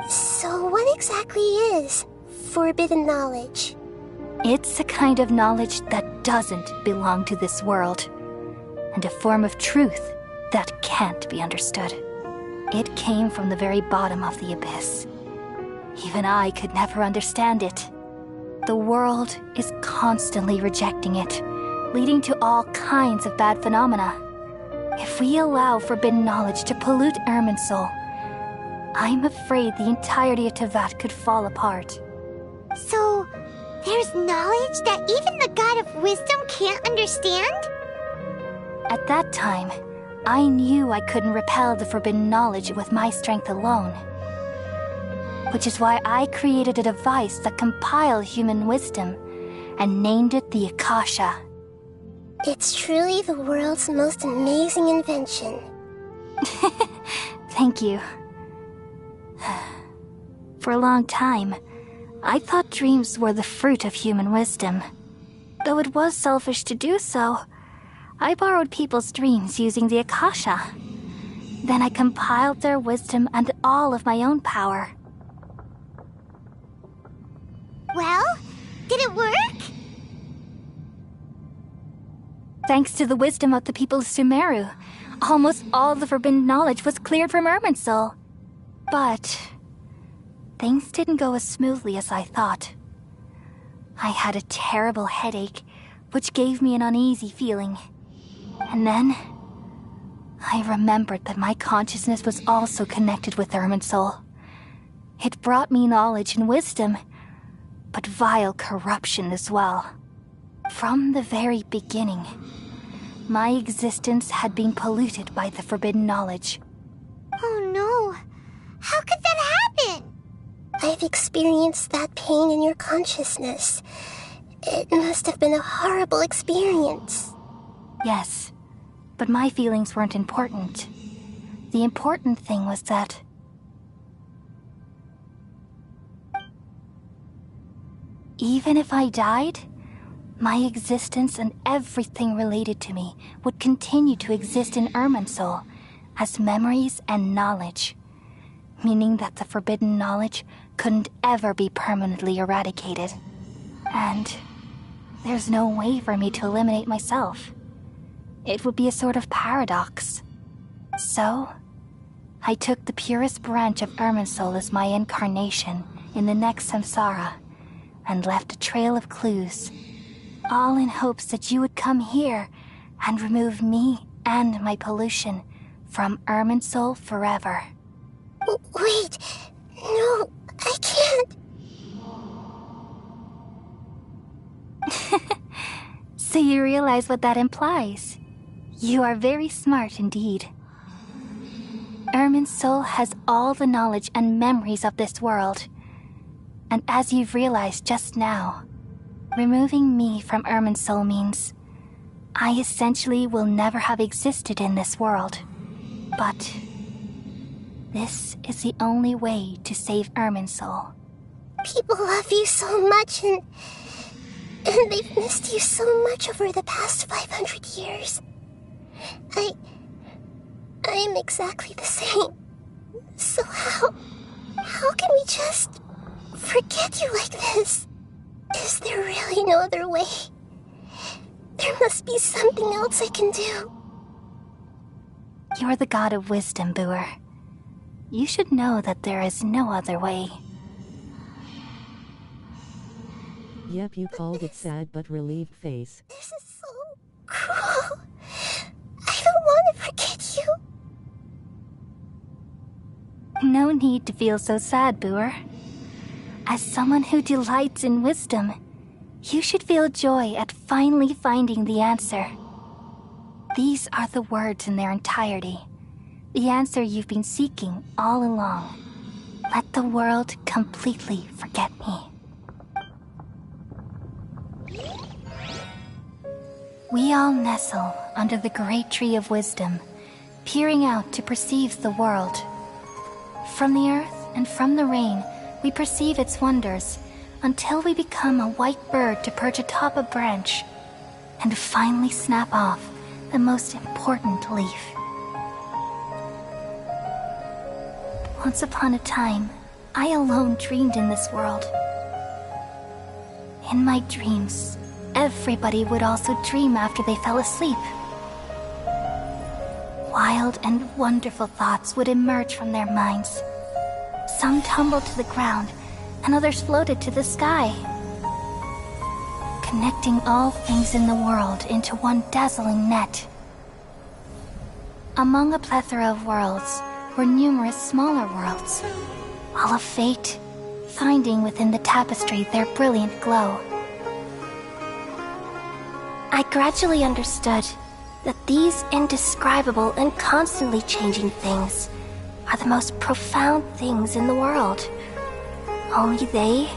[SPEAKER 1] So what exactly is forbidden knowledge?
[SPEAKER 5] It's a kind of knowledge that doesn't belong to this world, and a form of truth that can't be understood. It came from the very bottom of the abyss. Even I could never understand it. The world is constantly rejecting it, leading to all kinds of bad phenomena. If we allow forbidden knowledge to pollute Irminsul, I'm afraid the entirety of Teyvat could fall apart.
[SPEAKER 2] So, there's knowledge that even the God of Wisdom can't understand?
[SPEAKER 5] At that time, I knew I couldn't repel the forbidden knowledge with my strength alone. Which is why I created a device that compiled human wisdom and named it the Akasha.
[SPEAKER 1] It's truly the world's most amazing invention.
[SPEAKER 5] Thank you. For a long time, I thought dreams were the fruit of human wisdom. Though it was selfish to do so, I borrowed people's dreams using the Akasha. Then I compiled their wisdom and all of my own power.
[SPEAKER 2] Well, did it work?
[SPEAKER 5] Thanks to the wisdom of the people of Sumeru, almost all the forbidden knowledge was cleared from Irminsul. But things didn't go as smoothly as I thought. I had a terrible headache, which gave me an uneasy feeling. And then I remembered that my consciousness was also connected with Irminsul. It brought me knowledge and wisdom, but vile corruption as well. From the very beginning, my existence had been polluted by the forbidden knowledge.
[SPEAKER 2] Oh no. How could that happen?
[SPEAKER 1] I've experienced that pain in your consciousness. It must have been a horrible experience.
[SPEAKER 5] Yes, but my feelings weren't important. The important thing was that even if I died, my existence and everything related to me would continue to exist in Irminsul as memories and knowledge, meaning that the forbidden knowledge couldn't ever be permanently eradicated. And there's no way for me to eliminate myself. It would be a sort of paradox. So, I took the purest branch of Irminsul as my incarnation in the next samsara, and left a trail of clues, all in hopes that you would come here and remove me and my pollution from Irminsul forever.
[SPEAKER 1] Wait, no, I can't.
[SPEAKER 5] So you realize what that implies? You are very smart indeed. Irminsul has all the knowledge and memories of this world. And as you've realized just now, removing me from Irminsul means I essentially will never have existed in this world. But this is the only way to save Irminsul.
[SPEAKER 1] People love you so much, and they've missed you so much over the past 500 years. I am exactly the same. So how can we just forget you like this? Is there really no other way? There must be something else I can do.
[SPEAKER 5] You're the god of wisdom, Booer. You should know that there is no other way.
[SPEAKER 9] Yep, you called it sad but relieved face.
[SPEAKER 1] This is so cruel. I don't want to forget you.
[SPEAKER 5] No need to feel so sad, Booer. As someone who delights in wisdom, you should feel joy at finally finding the answer. These are the words in their entirety. The answer you've been seeking all along. Let the world completely forget me. We all nestle under the great tree of wisdom, peering out to perceive the world. From the earth and from the rain, we perceive its wonders, until we become a white bird to perch atop a branch, and finally snap off the most important leaf. Once upon a time, I alone dreamed in this world. In my dreams, everybody would also dream after they fell asleep. Wild and wonderful thoughts would emerge from their minds. Some tumbled to the ground, and others floated to the sky, connecting all things in the world into one dazzling net. Among a plethora of worlds were numerous smaller worlds, all of fate, finding within the tapestry their brilliant glow. I gradually understood that these indescribable and constantly changing things are the most profound things in the world. Only they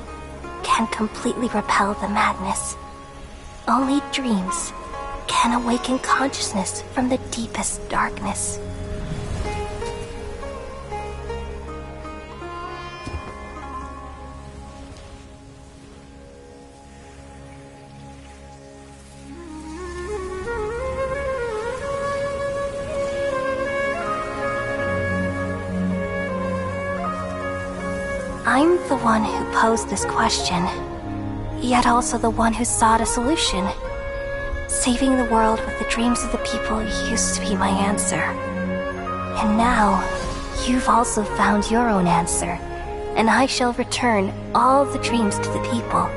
[SPEAKER 5] can completely repel the madness. Only dreams can awaken consciousness from the deepest darkness. I'm the one who posed this question, yet also the one who sought a solution. Saving the world with the dreams of the people used to be my answer. And now, you've also found your own answer, and I shall return all the dreams to the people.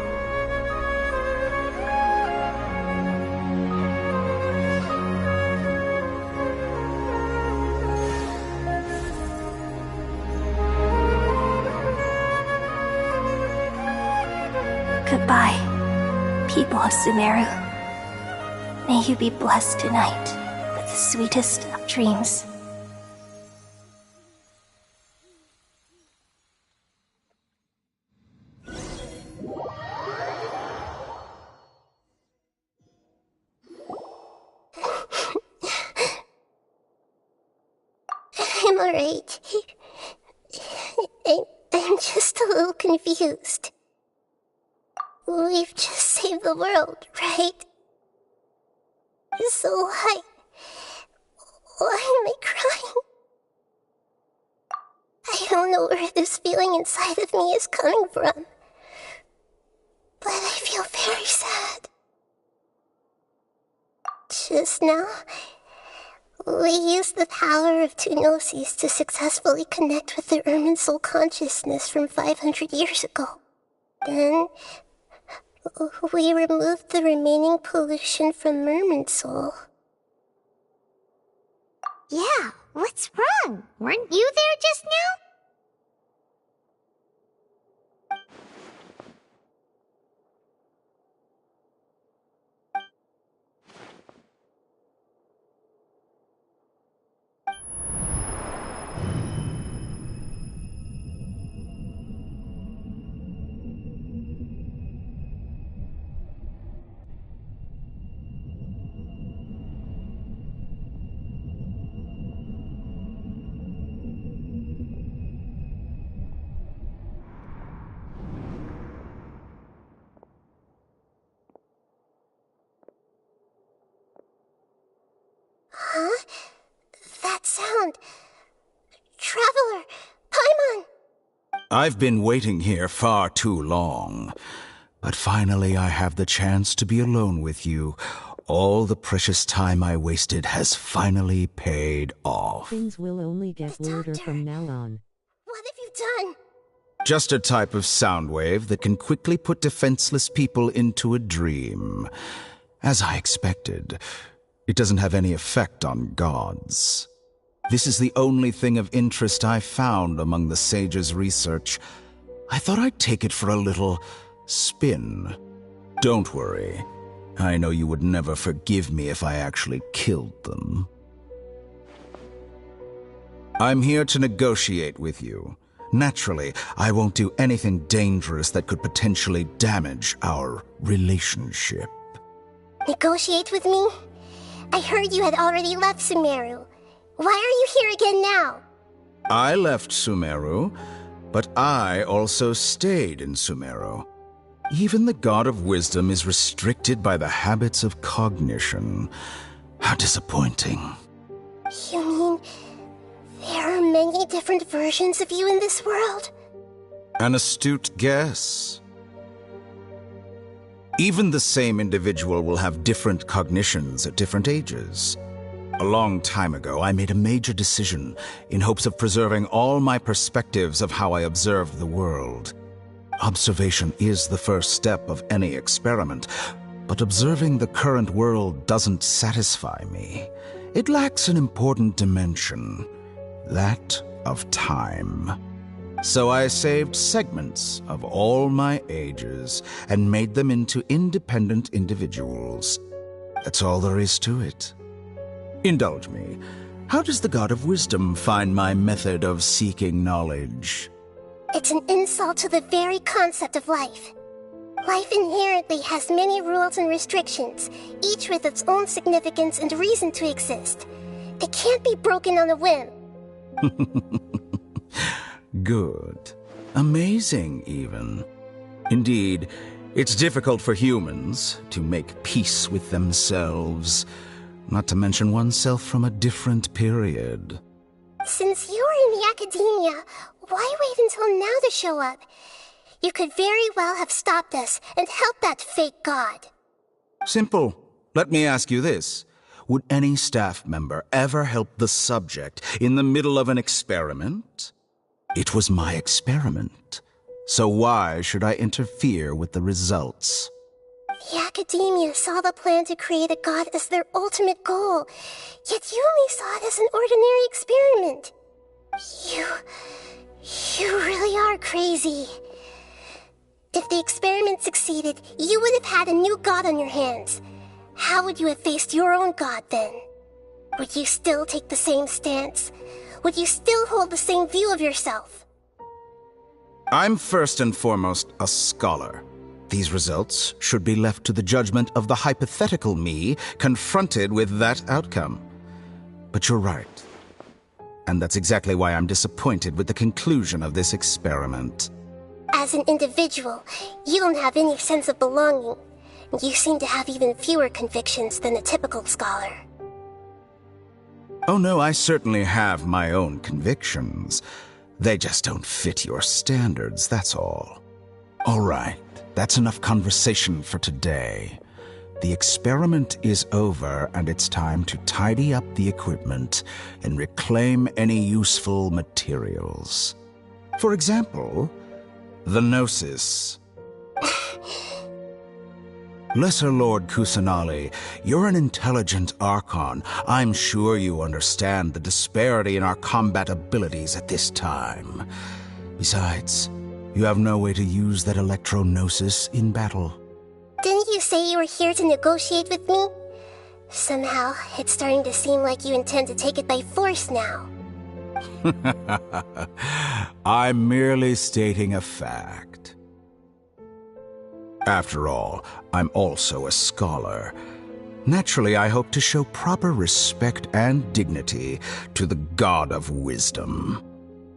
[SPEAKER 5] Goodbye, people of Sumeru. May you be blessed tonight with the sweetest of dreams.
[SPEAKER 1] I'm alright. I'm just a little confused. We've just saved the world, right? So why am I crying? I don't know where this feeling inside of me is coming from, but I feel very sad. Just now, we used the power of two gnosis to successfully connect with the Irminsul consciousness from 500 years ago. Then we removed the remaining pollution from Irminsul.
[SPEAKER 2] Yeah, what's wrong? Weren't you there just now?
[SPEAKER 1] around. Traveler, Paimon!
[SPEAKER 10] I've been waiting here far too long. But finally I have the chance to be alone with you. All the precious time I wasted has finally paid off.
[SPEAKER 9] Things will only get weirder from now on.
[SPEAKER 1] What have you done?
[SPEAKER 10] Just a type of sound wave that can quickly put defenseless people into a dream. As I expected, it doesn't have any effect on gods. This is the only thing of interest I found among the sage's research. I thought I'd take it for a little spin. Don't worry. I know you would never forgive me if I actually killed them. I'm here to negotiate with you. Naturally, I won't do anything dangerous that could potentially damage our relationship.
[SPEAKER 1] Negotiate with me? I heard you had already left Sumeru. Why are you here again now?
[SPEAKER 10] I left Sumeru, but I also stayed in Sumeru. Even the God of Wisdom is restricted by the habits of cognition. How disappointing.
[SPEAKER 1] You mean there are many different versions of you in this world?
[SPEAKER 10] An astute guess. Even the same individual will have different cognitions at different ages. A long time ago, I made a major decision in hopes of preserving all my perspectives of how I observed the world. Observation is the first step of any experiment, but observing the current world doesn't satisfy me. It lacks an important dimension, that of time. So I saved segments of all my ages and made them into independent individuals. That's all there is to it. Indulge me. How does the God of Wisdom find my method of seeking knowledge?
[SPEAKER 1] It's an insult to the very concept of life. Life inherently has many rules and restrictions, each with its own significance and reason to exist. It can't be broken on a whim.
[SPEAKER 10] Good. Amazing, even. Indeed, it's difficult for humans to make peace with themselves, not to mention oneself from a different period.
[SPEAKER 1] Since you were in the academia, why wait until now to show up? You could very well have stopped us and helped that fake god.
[SPEAKER 10] Simple. Let me ask you this. Would any staff member ever help the subject in the middle of an experiment? It was my experiment. So why should I interfere with the results?
[SPEAKER 1] The academia saw the plan to create a god as their ultimate goal, yet you only saw it as an ordinary experiment. You really are crazy. If the experiment succeeded, you would have had a new god on your hands. How would you have faced your own god then? Would you still take the same stance? Would you still hold the same view of yourself?
[SPEAKER 10] I'm first and foremost a scholar. These results should be left to the judgment of the hypothetical me confronted with that outcome. But you're right. And that's exactly why I'm disappointed with the conclusion of this experiment.
[SPEAKER 1] As an individual, you don't have any sense of belonging. You seem to have even fewer convictions than a typical scholar.
[SPEAKER 10] Oh no, I certainly have my own convictions. They just don't fit your standards, that's all. All right, that's enough conversation for today. The experiment is over, and it's time to tidy up the equipment and reclaim any useful materials. For example, the Gnosis. Lesser Lord Kusanali, you're an intelligent Archon. I'm sure you understand the disparity in our combat abilities at this time. Besides, you have no way to use that electro-gnosis in battle.
[SPEAKER 1] Didn't you say you were here to negotiate with me? Somehow, it's starting to seem like you intend to take it by force now.
[SPEAKER 10] I'm merely stating a fact. After all, I'm also a scholar. Naturally, I hope to show proper respect and dignity to the God of Wisdom.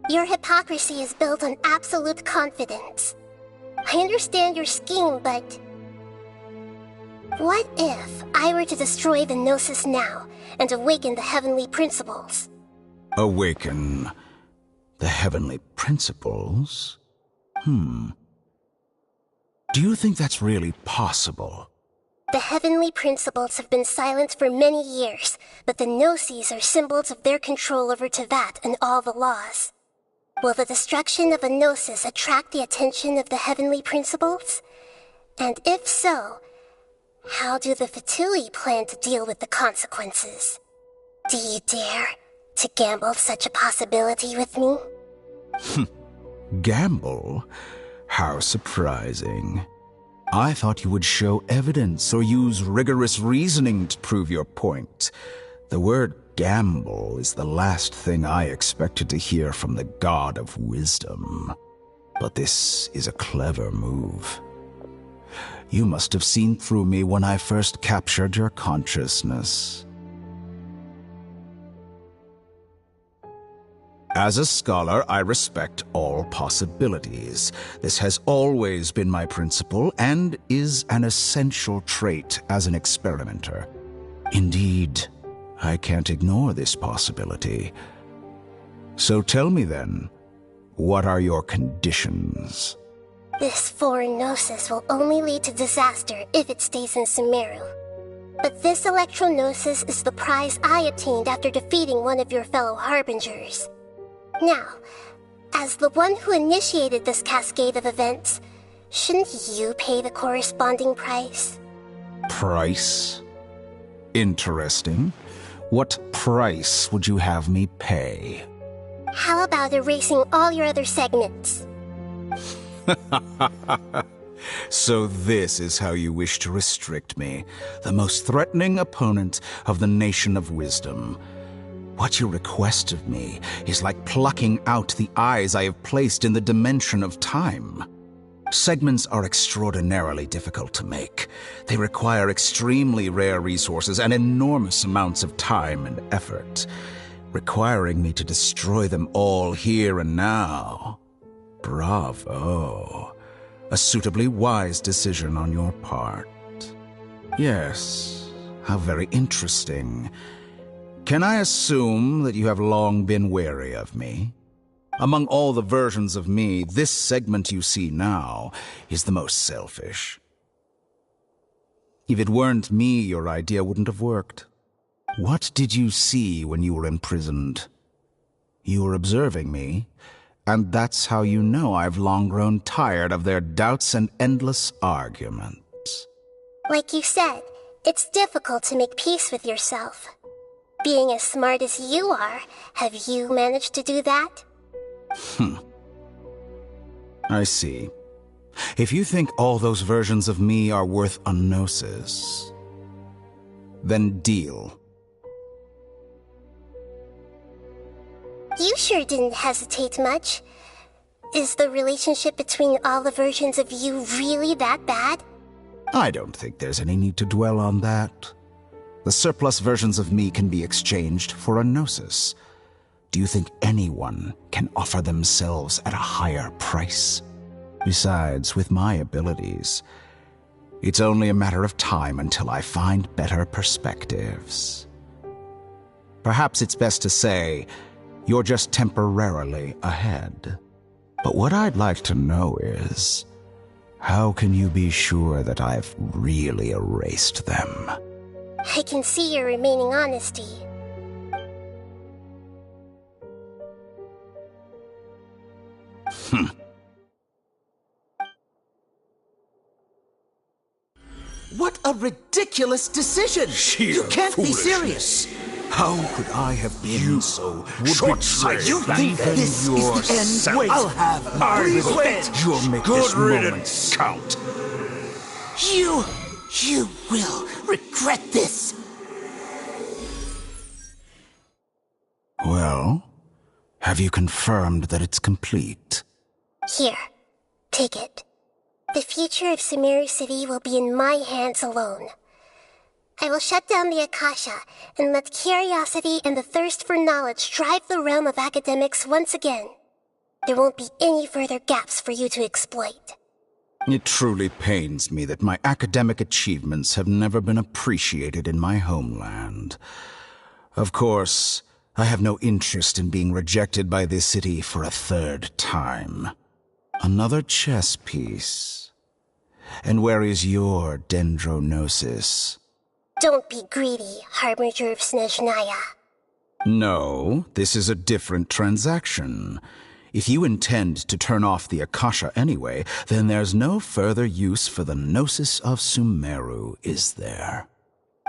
[SPEAKER 1] Your hypocrisy is built on absolute confidence. I understand your scheme, but... what if I were to destroy the Gnosis now and awaken the heavenly principles?
[SPEAKER 10] Awaken the heavenly principles? Do you think that's really possible?
[SPEAKER 1] The heavenly principles have been silent for many years, but the Gnosis are symbols of their control over Teyvat and all the laws. Will the destruction of a Gnosis attract the attention of the heavenly principles? And if so, how do the Fatui plan to deal with the consequences? Do you dare to gamble such a possibility with me?
[SPEAKER 10] Gamble? How surprising. I thought you would show evidence or use rigorous reasoning to prove your point. The word gamble is the last thing I expected to hear from the God of Wisdom. But this is a clever move. You must have seen through me when I first captured your consciousness. As a scholar, I respect all possibilities. This has always been my principle and is an essential trait as an experimenter. Indeed, I can't ignore this possibility. So tell me then, what are your conditions?
[SPEAKER 1] This foreign Gnosis will only lead to disaster if it stays in Sumeru. But this Electro-Gnosis is the prize I obtained after defeating one of your fellow Harbingers. Now, as the one who initiated this cascade of events, shouldn't you pay the corresponding price?
[SPEAKER 10] Price? Interesting. What price would you have me pay?
[SPEAKER 1] How about erasing all your other segments?
[SPEAKER 10] So this is how you wish to restrict me, the most threatening opponent of the Nation of Wisdom. What you request of me is like plucking out the eyes I have placed in the dimension of time. Segments are extraordinarily difficult to make. They require extremely rare resources and enormous amounts of time and effort, requiring me to destroy them all here and now. Bravo. A suitably wise decision on your part. Yes, how very interesting. Can I assume that you have long been wary of me? Among all the versions of me, this segment you see now is the most selfish. If it weren't me, your idea wouldn't have worked. What did you see when you were imprisoned? You were observing me, and that's how you know I've long grown tired of their doubts and endless arguments.
[SPEAKER 1] Like you said, it's difficult to make peace with yourself. Being as smart as you are, have you managed to do that?
[SPEAKER 10] I see. If you think all those versions of me are worth a gnosis, then deal.
[SPEAKER 1] You sure didn't hesitate much. Is the relationship between all the versions of you really that bad?
[SPEAKER 10] I don't think there's any need to dwell on that. The surplus versions of me can be exchanged for a gnosis. Do you think anyone can offer themselves at a higher price? Besides, with my abilities, it's only a matter of time until I find better perspectives. Perhaps it's best to say, you're just temporarily ahead. But what I'd like to know is, how can you be sure that I've really erased them?
[SPEAKER 1] I can see your remaining honesty.
[SPEAKER 11] What a ridiculous decision! You can't be serious!
[SPEAKER 10] How could I have been so short-sighted?
[SPEAKER 11] You think this is the end? Wait, I'll have
[SPEAKER 6] I
[SPEAKER 11] quit!
[SPEAKER 10] You'll make
[SPEAKER 6] Good
[SPEAKER 10] this moment
[SPEAKER 6] riddance.
[SPEAKER 10] count.
[SPEAKER 11] You will regret this!
[SPEAKER 10] Well, have you confirmed that it's complete?
[SPEAKER 1] Here, take it. The future of Sumeru City will be in my hands alone. I will shut down the Akasha and let curiosity and the thirst for knowledge drive the realm of academics once again. There won't be any further gaps for you to exploit.
[SPEAKER 10] It truly pains me that my academic achievements have never been appreciated in my homeland. Of course, I have no interest in being rejected by this city for a third time. Another chess piece. And where is your dendronosis?
[SPEAKER 1] Don't be greedy, Harbinger of Snezhnaya.
[SPEAKER 10] No, this is a different transaction. If you intend to turn off the Akasha anyway, then there's no further use for the Gnosis of Sumeru, is there?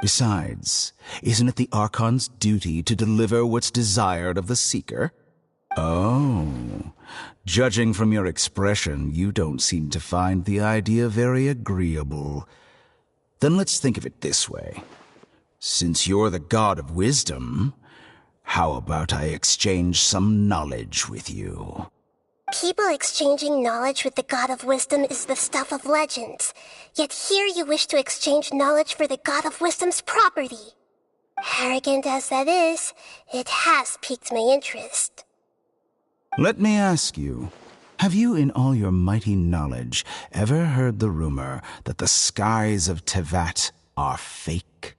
[SPEAKER 10] Besides, isn't it the Archon's duty to deliver what's desired of the Seeker? Oh, judging from your expression, you don't seem to find the idea very agreeable. Then let's think of it this way. Since you're the god of wisdom, how about I exchange some knowledge with you?
[SPEAKER 1] People exchanging knowledge with the god of wisdom is the stuff of legends. Yet here you wish to exchange knowledge for the god of wisdom's property. Arrogant as that is, it has piqued my interest.
[SPEAKER 10] Let me ask you, have you in all your mighty knowledge ever heard the rumor that the skies of Tevat are fake?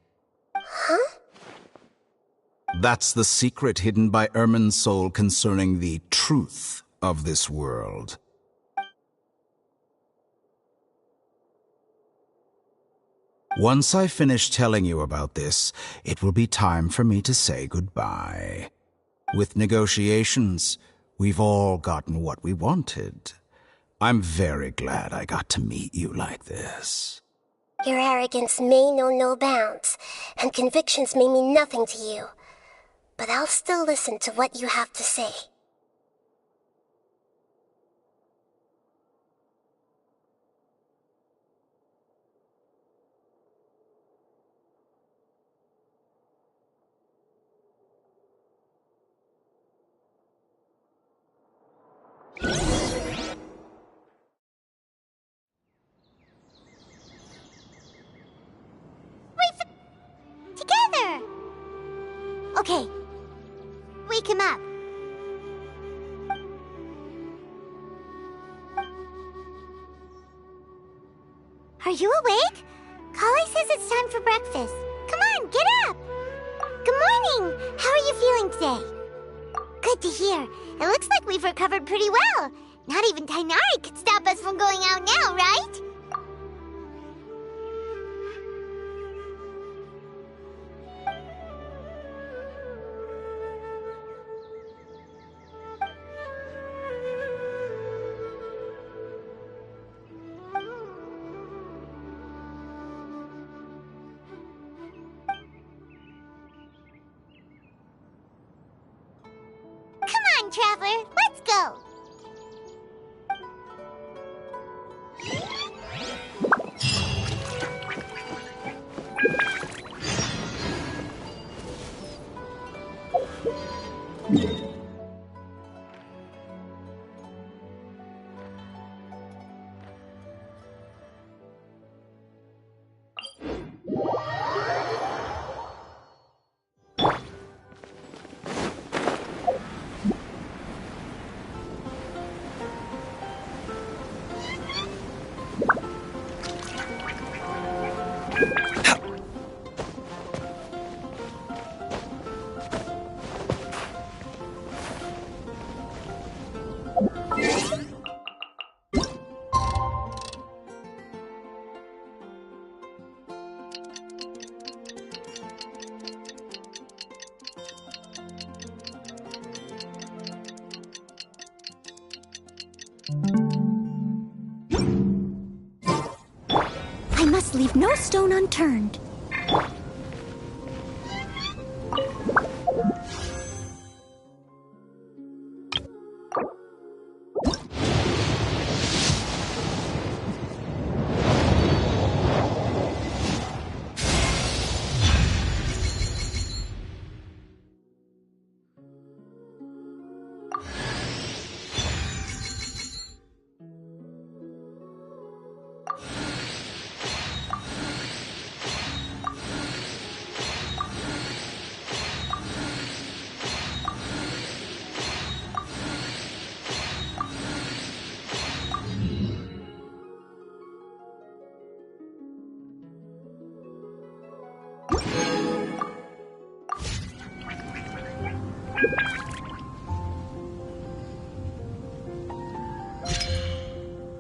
[SPEAKER 1] Huh?
[SPEAKER 10] That's the secret hidden by Irminsul concerning the truth of this world. Once I finish telling you about this, it will be time for me to say goodbye. With negotiations, we've all gotten what we wanted. I'm very glad I got to meet you like this.
[SPEAKER 1] Your arrogance may know no bounds, and convictions may mean nothing to you. But I'll still listen to what you have to say.
[SPEAKER 2] Together! Okay. Wake him up. Are you awake? Kali says it's time for breakfast. Come on, get up! Good morning! How are you feeling today? Good to hear. It looks like we've recovered pretty well. Not even Tainari could stop us from going out now, right? Traveler, let's go!
[SPEAKER 3] I must leave no stone unturned.